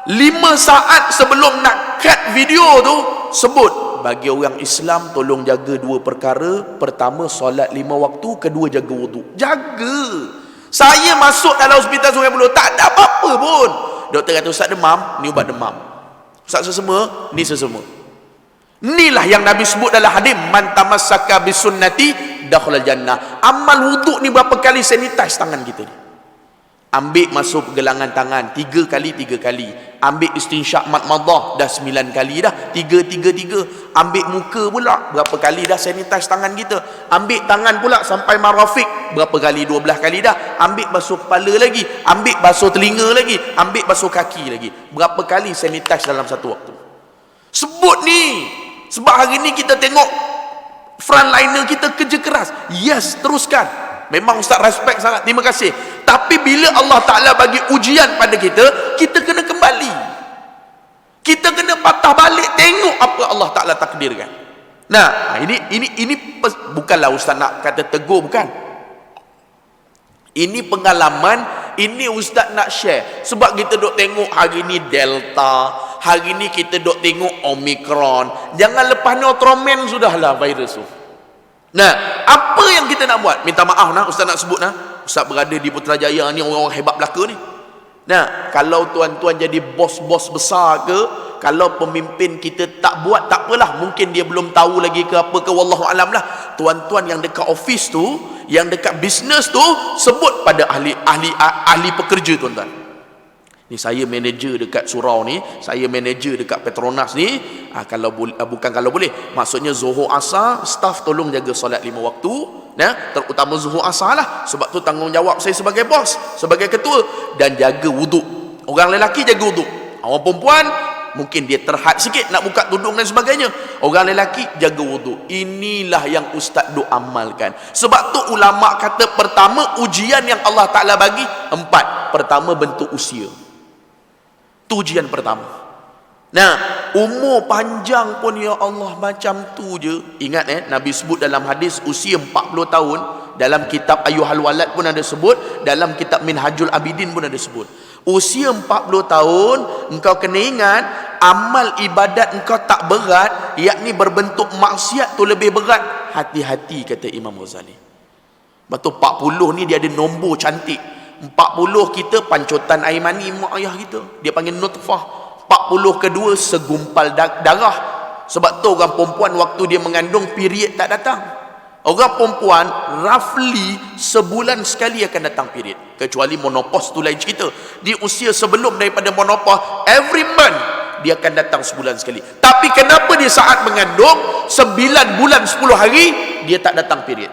5 saat sebelum nak cut video tu sebut, bagi orang Islam tolong jaga 2 perkara. Pertama, solat 5 waktu. Kedua, jaga wuduk. Jaga. Saya masuk dalam hospital Sungai Buloh, tak ada apa-apa pun. Doktor kata, ustaz demam, ni ubat demam. Ustaz sesama, ni sesama. Inilah yang Nabi sebut dalam hadis, man tamassaka bisunnati dakhala jannah. Amal wuduk ni berapa kali sanitize tangan kita ni? Ambil masuk pergelangan tangan 3 kali. Ambil istinsyak madmadah dah 9 kali dah. 3. Ambil muka pula berapa kali dah sanitize tangan kita. Ambil tangan pula sampai marafiq berapa kali? 12 kali dah. Ambil basuh kepala lagi, ambil basuh telinga lagi, ambil basuh kaki lagi. Berapa kali sanitize dalam satu waktu? Sebut ni. Sebab hari ni kita tengok frontliner kita kerja keras. Yes, teruskan. Memang Ustaz respect sangat, terima kasih. Tapi bila Allah Ta'ala bagi ujian pada kita, kita kena kembali. Kita kena patah balik, tengok apa Allah Ta'ala takdirkan. Nah, ini bukanlah Ustaz nak kata tegur, bukan. Ini pengalaman, ini Ustaz nak share. Sebab kita duk tengok hari ni Delta, hari ni kita duk tengok Omicron. Jangan lepas ni Ultraman sudahlah virus tu. Nah, apa yang kita nak buat? Minta maaf nak Ustaz nak sebut nah. Ustaz berada di Putrajaya ni, orang-orang hebat belaka ni. Nah, kalau tuan-tuan jadi bos-bos besar ke, kalau pemimpin kita tak buat, tak apalah, mungkin dia belum tahu lagi ke apa ke, wallahu alam lah. Tuan-tuan yang dekat office tu, yang dekat bisnes tu, sebut pada ahli pekerja tuan-tuan. Ni saya manager dekat surau ni, saya manager dekat Petronas ni. Kalau bukan kalau boleh, maksudnya Zuhur Asar, staff tolong jaga solat 5 waktu, terutama Zuhur Asar lah. Sebab tu tanggungjawab saya sebagai bos, sebagai ketua. Dan jaga wuduk. Orang lelaki jaga wuduk. Orang perempuan mungkin dia terhad sikit nak buka tudung dan sebagainya. Orang lelaki jaga wuduk. Inilah yang ustaz duk amalkan. Sebab tu ulama kata pertama ujian yang Allah Ta'ala bagi 4. Pertama bentuk usia. Tu ujian pertama. Nah, umur panjang pun ya Allah macam tu je. Ingat Nabi sebut dalam hadis usia 40 tahun. Dalam kitab Ayyuhal Walad pun ada sebut, dalam kitab Minhajul Abidin pun ada sebut. Usia 40 tahun, engkau kena ingat amal ibadat engkau tak berat, yakni berbentuk maksiat tu lebih berat. Hati-hati kata Imam Ghazali. Betul 40 ni dia ada nombor cantik. 40 kita pancutan air mani mak ayah kita, dia panggil nutfah. 40 kedua segumpal darah. Sebab tu orang perempuan waktu dia mengandung period tak datang. Orang perempuan roughly sebulan sekali akan datang period, kecuali menopause tu lain cerita. Di usia sebelum daripada menopause, every month dia akan datang sebulan sekali. Tapi kenapa dia saat mengandung 9 bulan 10 hari dia tak datang period?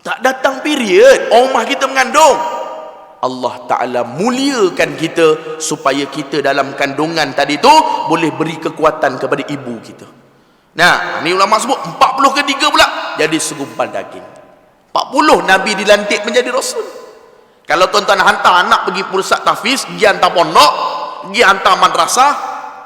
Tak datang period, omah kita mengandung. Allah Ta'ala muliakan kita supaya kita dalam kandungan tadi tu boleh beri kekuatan kepada ibu kita. Nah, ni ulama sebut 40 ke 3 pula jadi segumpal daging. 40 Nabi dilantik menjadi Rasul. Kalau tuan-tuan hantar anak pergi pusat tahfiz, pergi hantar pondok, pergi hantar madrasah,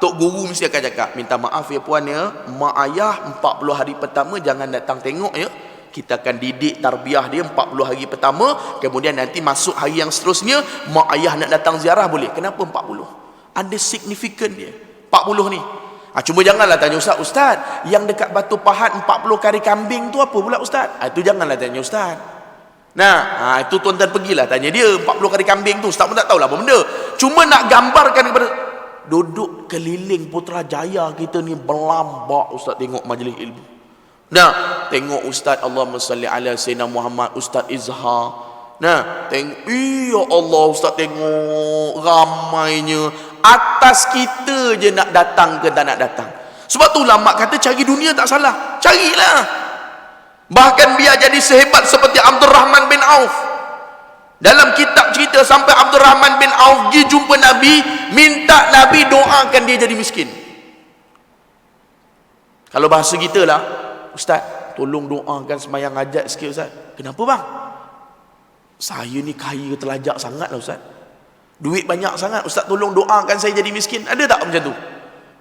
tok guru mesti akan cakap, minta maaf ya puan ya, mak ayah 40 hari pertama jangan datang tengok ya. Kita akan didik tarbiyah dia 40 hari pertama, kemudian nanti masuk hari yang seterusnya mak ayah nak datang ziarah boleh. Kenapa 40? Ada signifikan dia 40 ni. Cuma janganlah tanya ustaz, yang dekat Batu Pahat 40 kari kambing tu apa pula ustaz? Itu janganlah tanya ustaz. Nah, itu tuan-tuan pergilah tanya dia 40 kari kambing tu, ustaz pun tak tahulah apa benda. Cuma nak gambarkan kepada duduk keliling Putrajaya kita ni berlambak ustaz tengok majlis ilmu. Nah, tengok ustaz Allahumma salli ala Sayyidina Muhammad, Ustaz Izhar. Nah, tengok, ya Allah ustaz tengok ramainya. Atas kita je nak datang ke tak nak datang. Sebab tu ulama kata cari dunia tak salah, carilah. Bahkan biar jadi sehebat seperti Abdul Rahman bin Auf. Dalam kitab cerita sampai Abdul Rahman bin Auf pergi jumpa Nabi, minta Nabi doakan dia jadi miskin. Kalau bahasa kita lah, ustaz tolong doakan sembahyang hajat sikit ustaz. Kenapa bang? Saya ni kaya terlajak sangat lah ustaz, duit banyak sangat, ustaz tolong doakan saya jadi miskin. Ada tak macam tu?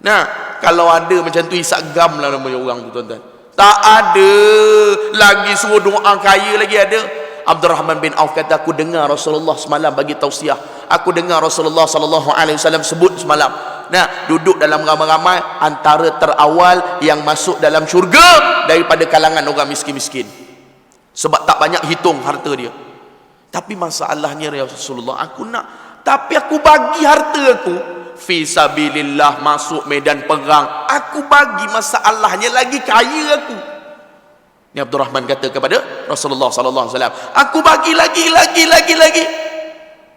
Nah, kalau ada macam tu isak gam lah namanya orang tu tuan-tuan. Tak ada lagi suruh doa kaya lagi ada. Abdul Rahman bin Auf kata, aku dengar Rasulullah semalam bagi tausiah. Aku dengar Rasulullah sallallahu alaihi wasallam sebut semalam. Nah, duduk dalam ramai-ramai antara terawal yang masuk dalam syurga daripada kalangan orang miskin-miskin. Sebab tak banyak hitung harta dia. Tapi masalahnya ya Rasulullah, aku nak, tapi aku bagi harta aku fi sabilillah, masuk medan perang, aku bagi, masalahnya lagi kaya aku. Ni Abdul Rahman kata kepada Rasulullah sallallahu alaihi wasallam, aku bagi lagi.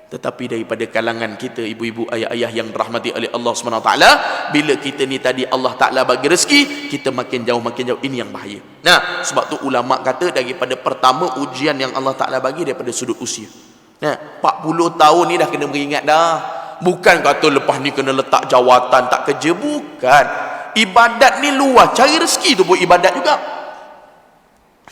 Tetapi daripada kalangan kita, ibu-ibu, ayah-ayah yang dirahmati oleh Allah SWT, bila kita ni tadi Allah Ta'ala bagi rezeki, kita makin jauh. Ini yang bahaya. Nah, sebab tu ulama' kata daripada pertama ujian yang Allah Ta'ala bagi daripada sudut usia. Nah, 40 tahun ni dah kena beringat dah. Bukan kata lepas ni kena letak jawatan tak kerja. Bukan. Ibadat ni luas. Cari rezeki tu pun ibadat juga.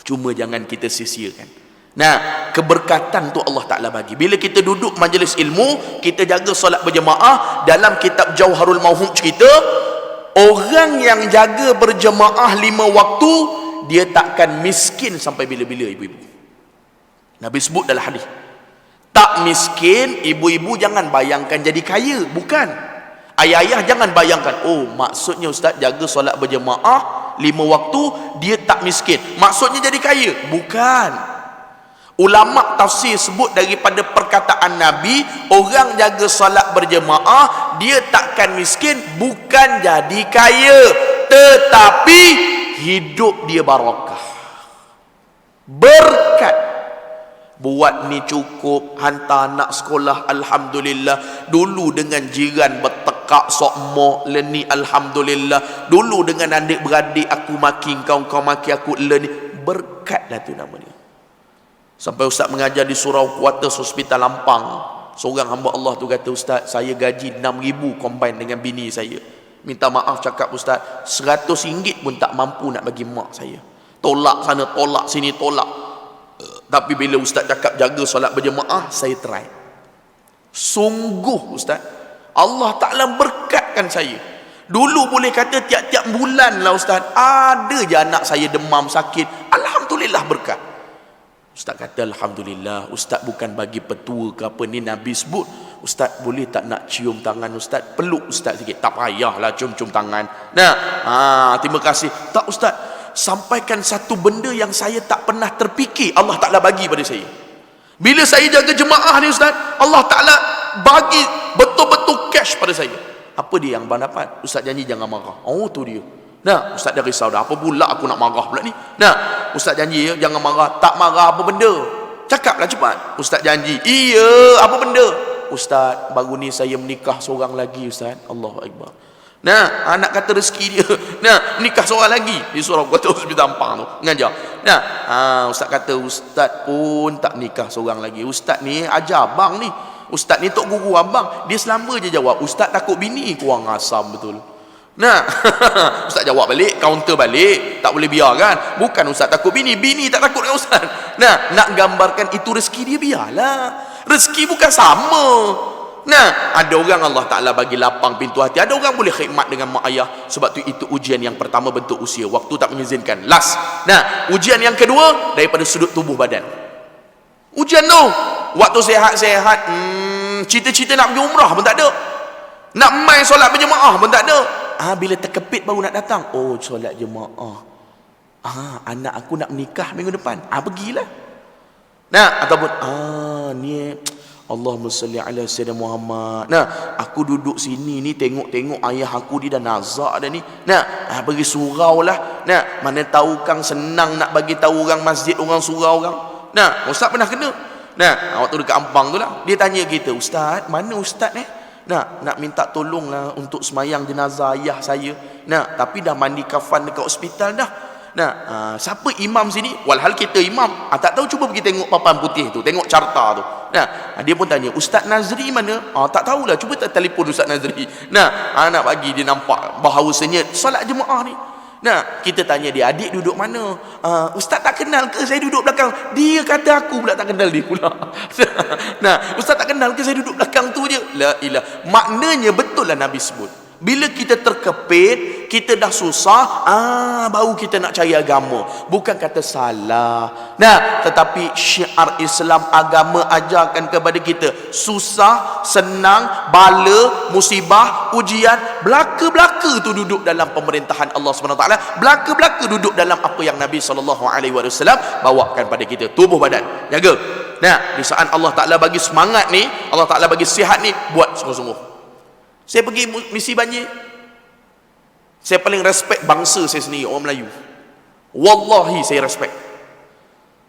Cuma jangan kita sia-siakan. Nah, keberkatan tu Allah Ta'ala bagi. Bila kita duduk majlis ilmu, kita jaga solat berjemaah. Dalam kitab Jauharul Mauhum cerita, orang yang jaga berjemaah 5 waktu, dia takkan miskin sampai bila-bila, ibu-ibu. Nabi sebut dalam hadis, tak miskin, ibu-ibu jangan bayangkan jadi kaya. Bukan. Ayah-ayah jangan bayangkan, oh maksudnya ustaz jaga solat berjemaah 5 waktu, dia tak miskin, maksudnya jadi kaya. Bukan. Ulama' tafsir sebut daripada perkataan Nabi, orang jaga salat berjemaah, dia takkan miskin, bukan jadi kaya, tetapi hidup dia barakah, berkat. Buat ni cukup, hantar anak sekolah, alhamdulillah. Dulu dengan jiran bertekak sokmo, leni alhamdulillah. Dulu dengan adik beradik, aku maki kau maki aku, leni. Berkat lah tu nama dia. Sampai ustaz mengajar di Surau Kuartus Hospital Lampang, seorang hamba Allah tu kata, ustaz saya gaji 6,000 combine dengan bini saya. Minta maaf cakap ustaz, RM100 pun tak mampu nak bagi mak saya. Tolak sana, tolak sini, tolak. Tapi bila ustaz cakap jaga solat berjemaah, saya try. Sungguh ustaz, Allah Ta'ala berkatkan saya. Dulu boleh kata tiap-tiap bulan lah ustaz, ada je anak saya demam sakit. Alhamdulillah berkat. Ustaz kata alhamdulillah, ustaz bukan bagi petua ke apa ni, Nabi sebut, ustaz boleh tak nak cium tangan ustaz, peluk ustaz sikit. Tak payahlah cium-cium tangan. Nah, terima kasih. Tak ustaz, sampaikan satu benda yang saya tak pernah terfikir Allah Ta'ala bagi pada saya. Bila saya jaga jemaah ni ustaz, Allah Ta'ala bagi betul-betul cash pada saya. Apa dia yang abang dapat? Ustaz janji jangan marah. Oh tu dia. Nah, ustaz dah risau dah, apa pula aku nak marah pula ni. Nah, ustaz janji ya, jangan marah. Tak marah apa benda? Cakaplah cepat. Ustaz janji. Iya, apa benda? Ustaz, baru ni saya menikah seorang lagi ustaz. Allahu Akbar. Nah, anak kata rezeki dia. Nah, nikah seorang lagi di Surau Kuartus Hospital Lampang tu ngajar. Nah, ustaz kata ustaz pun tak nikah seorang lagi. Ustaz ni ajar abang ni. Ustaz ni tok guru abang. Dia selama je jawab, ustaz takut bini kurang asam betul. Nah, ustaz jawab balik, counter balik, tak boleh biarkan. Bukan ustaz takut bini, bini tak takut dengan ustaz. Nah, nak gambarkan itu rezeki dia, biarlah. Rezeki bukan sama. Nah, ada orang Allah Ta'ala bagi lapang pintu hati, ada orang boleh khidmat dengan mak ayah. Sebab tu itu ujian yang pertama bentuk usia, waktu tak mengizinkan. Last. Nah, ujian yang kedua daripada sudut tubuh badan. Ujian tu waktu sehat-sehat, cita-cita nak pergi umrah pun tak ada, nak main solat berjemaah pun tak ada. Bila terkepit baru nak datang, oh solat jemaah. Anak aku nak menikah minggu depan, pergilah. Nah, ataupun ni Allahumma salli ala Sayyidina Muhammad. Nah, aku duduk sini ni tengok-tengok ayah aku dia dah nazak dah ni. Nah, pergi surau lah. Nah, mana tahu kang senang nak bagi tahu orang masjid, orang surau orang. Nah, ustaz pernah kena. Nah, waktu dekat Ampang tu lah, dia tanya kita, ustaz, mana ustaz nak minta tolong lah untuk semayang jenazah ayah saya. Nah, tapi dah mandi kafan dekat hospital dah. Nah, siapa imam sini? Walhal kita imam. Tak tahu, cuba pergi tengok papan putih tu, tengok carta tu. Nah, dia pun tanya, Ustaz Nazri mana? Tak tahulah, cuba telefon Ustaz Nazri. Nah, nak bagi dia nampak bahawasanya solat jemaah ni. Nah, kita tanya dia, adik duduk mana? Ustaz tak kenal ke saya duduk belakang? Dia kata aku pula tak kenal dia pula. Nah, Ustaz tak kenal ke saya duduk belakang tu je? La ilah. Maknanya betul lah Nabi sebut. Bila kita terkepit, kita dah susah, baru kita nak cari agama. Bukan kata salah. Nah, tetapi syiar Islam, agama ajarkan kepada kita, susah, senang, bala, musibah, ujian, belaka-belaka tu duduk dalam pemerintahan Allah SWT. Belaka-belaka duduk dalam apa yang Nabi SAW bawakan pada kita. Tubuh badan, jaga. Nah, di saat Allah Ta'ala bagi semangat ni, Allah Ta'ala bagi sihat ni, buat sungguh-sungguh. Saya pergi misi banjir, saya paling respect bangsa saya sendiri, orang Melayu. Wallahi saya respect.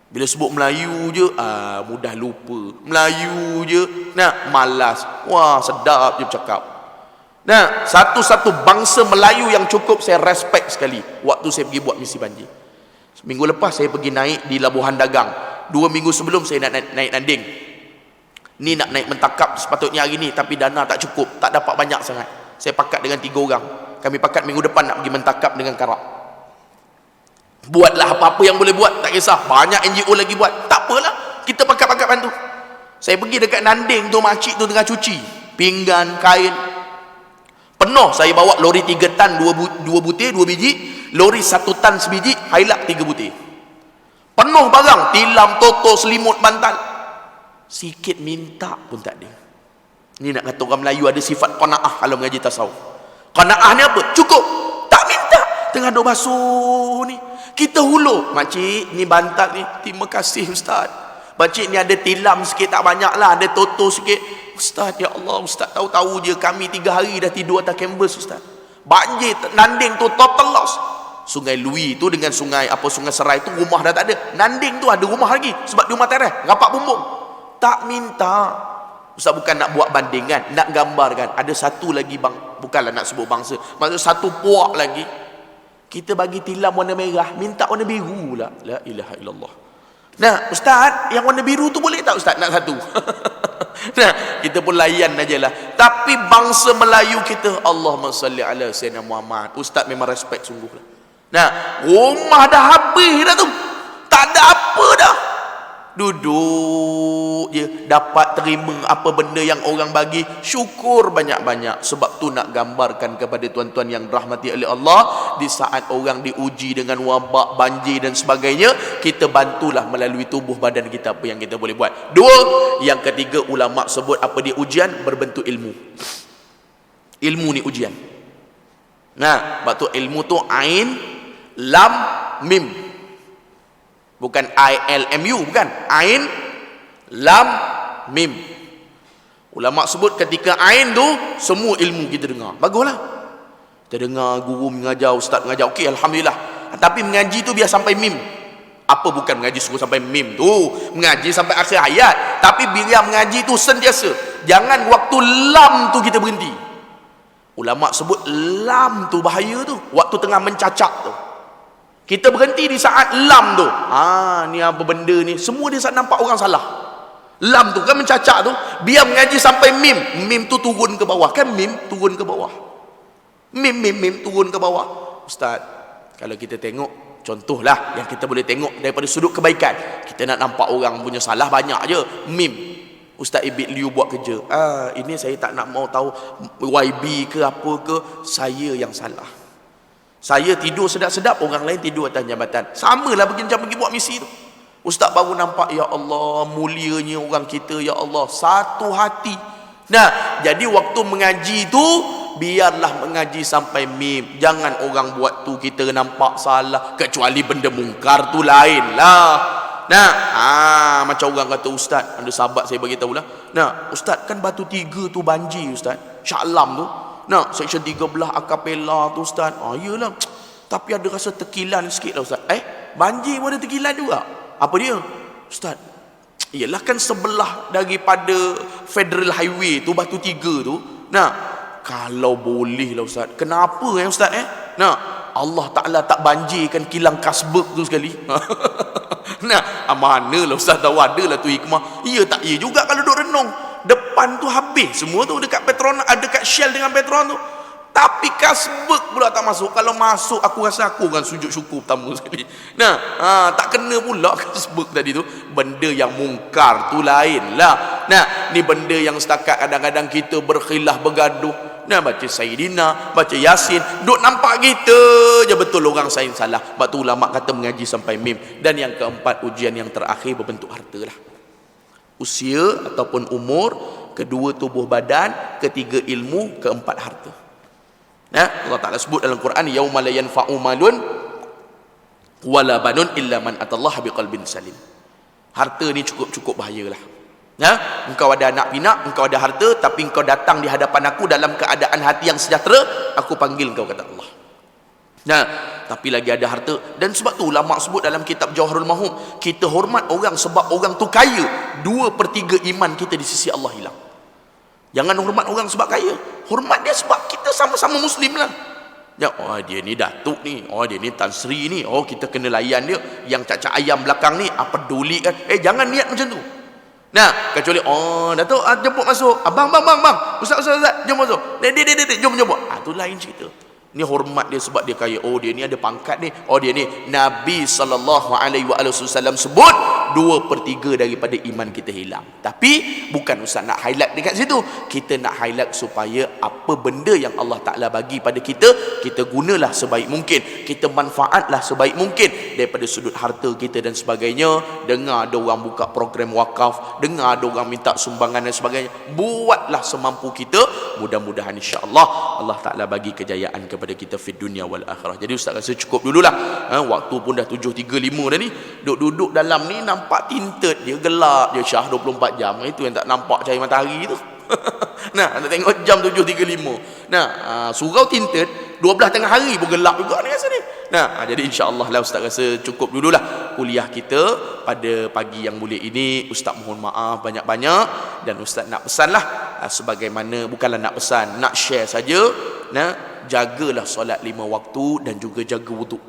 Bila sebut Melayu je, mudah lupa. Melayu je, nah malas. Wah, sedap je bercakap. Nah, satu-satu bangsa Melayu yang cukup saya respect sekali. Waktu saya pergi buat misi banjir. Minggu lepas saya pergi naik di Labuhan Dagang. 2 minggu sebelum saya nak naik Nanding. Ni nak naik mentakap sepatutnya hari ni, tapi dana tak cukup, tak dapat banyak sangat. Saya pakat dengan 3 orang. Kami pakat minggu depan nak pergi mentakap dengan Karak. Buatlah apa-apa yang boleh buat, tak kisah. Banyak NGO lagi buat, tak apalah, kita pakat-pakat bantu. Saya pergi dekat Nanding tu, makcik tu tengah cuci pinggan, kain. Penuh, saya bawa lori 3 tan 2 butir 2 biji, lori 1 tan sebiji, hailak 3 butir. Penuh barang, tilam, toto, selimut, bantal. Sikit minta pun tak ada. Ni nak kata orang Melayu ada sifat qanaah kalau mengaji tasawuf. Qanaah ni apa? Cukup, tak minta. Tengah duk basuh ni, kita hulur, makcik ni bantal ni, terima kasih ustaz. Makcik ni ada tilam sikit, tak banyak lah, ada toto sikit. Ustaz, ya Allah, ustaz tahu-tahu je kami 3 hari dah tidur atas canvas ustaz. Banjir Nanding tu total loss. Sungai Lui tu dengan sungai Serai tu rumah dah tak ada. Nanding tu ada rumah lagi sebab di rumah teres, rapat bumbung. Tak minta. Ustaz bukan nak buat bandingan, nak gambarkan ada satu lagi bukanlah nak sebut bangsa, maksud satu puak lagi. Kita bagi tilam warna merah, minta warna biru pula. La ilaha illallah. Nah, ustaz, yang warna biru tu boleh tak ustaz nak satu? Nah, kita pun layan ajalah. Tapi bangsa Melayu kita, Allahumma salli ala sayyidina Muhammad. Ustaz memang respect sungguh lah. Nah, rumah dah habis dah tu. Tak ada apa dah. Duduk je, dapat terima apa benda yang orang bagi, syukur banyak-banyak. Sebab tu nak gambarkan kepada tuan-tuan yang rahmati oleh Allah, di saat orang diuji dengan wabak, banjir dan sebagainya, kita bantulah melalui tubuh badan kita apa yang kita boleh buat. 2, yang ketiga ulama sebut apa dia ujian? Berbentuk ilmu. Ilmu ni ujian. Nah, sebab tu ilmu tu ain, lam, mim. Bukan ILMU, bukan. Ain, lam, mim. Ulama sebut ketika ain tu, semua ilmu kita dengar. Baguslah. Kita dengar guru mengajar, ustaz mengajar. Okey, alhamdulillah. Tapi mengaji tu biar sampai mim. Apa bukan mengaji suruh sampai mim tu? Mengaji sampai akhir ayat. Tapi biar mengaji tu sentiasa. Jangan waktu lam tu kita berhenti. Ulama sebut lam tu bahaya tu. Waktu tengah mencacak tu. Kita berhenti di saat lam tu. Ni apa benda ni? Semua dia saat nampak orang salah. Lam tu kan mencacak tu. Biar mengaji sampai mim. Mim tu turun ke bawah. Kan mim turun ke bawah. Mim turun ke bawah. Ustaz, kalau kita tengok, contohlah yang kita boleh tengok daripada sudut kebaikan. Kita nak nampak orang punya salah banyak je. Mim. Ustaz Ibit Liu buat kerja. Ini saya tak nak mau tahu YB ke apa ke. Saya yang salah. Saya tidur sedap-sedap, orang lain tidur atas jambatan. Samalah macam pergi buat misi tu. Ustaz baru nampak, ya Allah, mulianya orang kita, ya Allah, satu hati. Nah, jadi waktu mengaji tu, biarlah mengaji sampai mim. Jangan orang buat tu kita nampak salah. Kecuali benda mungkar tu lain lah. Nah, macam orang kata ustaz, ada sahabat saya bagi tahu lah. Nah, ustaz kan Batu 3 tu banjir ustaz, Shah Alam tu. Nah, section 13 akapela tu ustaz. Iyalah. Tapi ada rasa tekilan sikit lah ustaz. Banjir pun ada tekilan juga. Apa dia? Ustaz, iyalah kan sebelah daripada Federal Highway tu, Batu 3 tu. Nah, kalau boleh lah ustaz. Kenapa ustaz Nah, Allah Ta'ala tak banjirkan kilang Kasbek tu sekali. Nah, mana lah ustaz tahu, ada lah tu hikmah. Ya tak ya juga kalau duduk renung. Depan tu habis semua tu dekat Petronas, dekat Shell dengan Petron tu. Tapi Kasbek pula tak masuk. Kalau masuk aku rasa aku kan sujud syukur pertama sekali. Nah, tak kena pula Kasbek tadi tu. Benda yang mungkar tu lain lah. Nah, ni benda yang setakat kadang-kadang kita berkhilaf bergaduh. Nah, baca Sayyidina, baca Yasin, duk nampak kita je betul orang sain salah. Sebab tu ulama kata mengaji sampai mim. Dan yang keempat, ujian yang terakhir berbentuk harta lah. Usia ataupun umur, kedua tubuh badan, ketiga ilmu, keempat harta. Nah, Allah Ta'ala sebut dalam Quran, yauma la yanfa'u malun wala banun illa man atallaha biqalbin salim. Harta ni cukup bahayalah. Engkau ada anak pinak, engkau ada harta, tapi engkau datang di hadapan aku dalam keadaan hati yang sejahtera, aku panggil engkau, kata Allah. Nah, tapi lagi ada harta. Dan sebab tu ulama sebut dalam kitab Jawharul Mahum, kita hormat orang sebab orang tu kaya, 2/3 iman kita di sisi Allah hilang. Jangan hormat orang sebab kaya, hormat dia sebab kita sama-sama muslim lah. Ya, oh dia ni datuk ni, oh dia ni Tan Sri ni, oh kita kena layan dia. Yang cacak ayam belakang ni apa peduli kan. Jangan niat macam tu. Nah, kecuali oh datuk jemput masuk. Abang Ustaz jom masuk. Dek jom. Tu lain cerita. Ni hormat dia sebab dia kaya. Oh dia ni ada pangkat ni. Oh dia ni Nabi SAW sebut 2/3 daripada iman kita hilang. Tapi bukan Ustaz nak highlight dekat situ. Kita nak highlight supaya apa benda yang Allah Ta'ala bagi pada kita, kita gunalah sebaik mungkin, kita manfaatlah sebaik mungkin daripada sudut harta kita dan sebagainya. Dengar ada orang buka program wakaf, dengar ada orang minta sumbangan dan sebagainya, buatlah semampu kita. Mudah-mudahan insya-Allah Allah Ta'ala bagi kejayaan kepada kita fi dunia wal akhirah. Jadi Ustaz rasa cukup dululah. Waktu pun dah 7.35 dah ni. Duduk dalam ni nampak tinted, dia gelap, dia syah 24 jam. Itu yang tak nampak cahaya matahari tu. Nah, nak tengok jam 7.35. Nah, surau tinted 12 tengah hari pun gelap juga ni rasa ni. Nah, jadi insya-Allah lah Ustaz rasa cukup dululah kuliah kita pada pagi yang mulia ini. Ustaz mohon maaf banyak-banyak, dan Ustaz nak pesanlah sebagaimana, bukanlah nak pesan, nak share saja. Nah, jagalah solat 5 waktu dan juga jaga wuduk.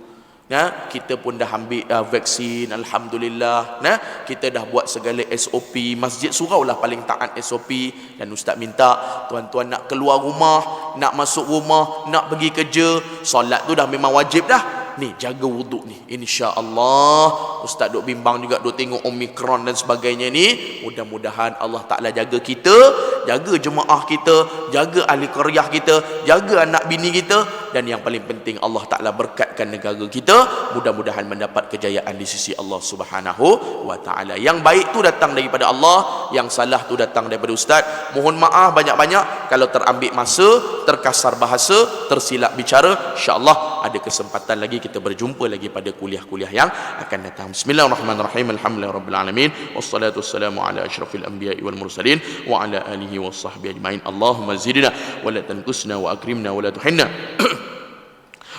Nah, kita pun dah ambil vaksin, alhamdulillah. Nah, kita dah buat segala SOP. Masjid Surau lah paling taat SOP. Dan Ustaz minta tuan-tuan nak keluar rumah, nak masuk rumah, nak pergi kerja, solat tu dah memang wajib dah. Ni jaga wuduk ni, insya-Allah. Ustaz duk bimbang juga, duk tengok Omicron dan sebagainya ni. Mudah-mudahan Allah Ta'ala jaga kita, jaga jemaah kita, jaga ahli qaryah kita, jaga anak bini kita, dan yang paling penting Allah Ta'ala berkatkan negara kita. Mudah-mudahan mendapat kejayaan di sisi Allah Subhanahu wa Ta'ala. Yang baik tu datang daripada Allah, yang salah tu datang daripada Ustaz. Mohon maaf banyak-banyak kalau terambil masa, terkasar bahasa, tersilap bicara. InsyaAllah ada kesempatan lagi kita berjumpa lagi pada kuliah-kuliah yang akan datang. Bismillahirrahmanirrahim. Alhamdulillahirabbil alamin. Wassalatu wassalamu ala asyrafil anbiya'i wal mursalin wa ala alihi washabbihi ajmain. Allahumma zidna wa la tanqusna wa akrimna wa la tuhinna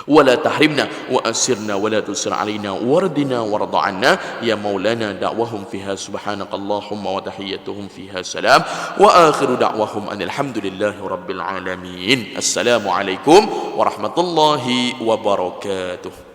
wa la tahrimna wa asirna wa la tusir alaina wardina warda anna ya maulana. Da'wahum fiha subhanakallahumma wa tahiyyatuhum fiha salam wa akhiru da'wahum alhamdulillahi rabbil alamin. Assalamualaikum warahmatullahi wabarakatuh.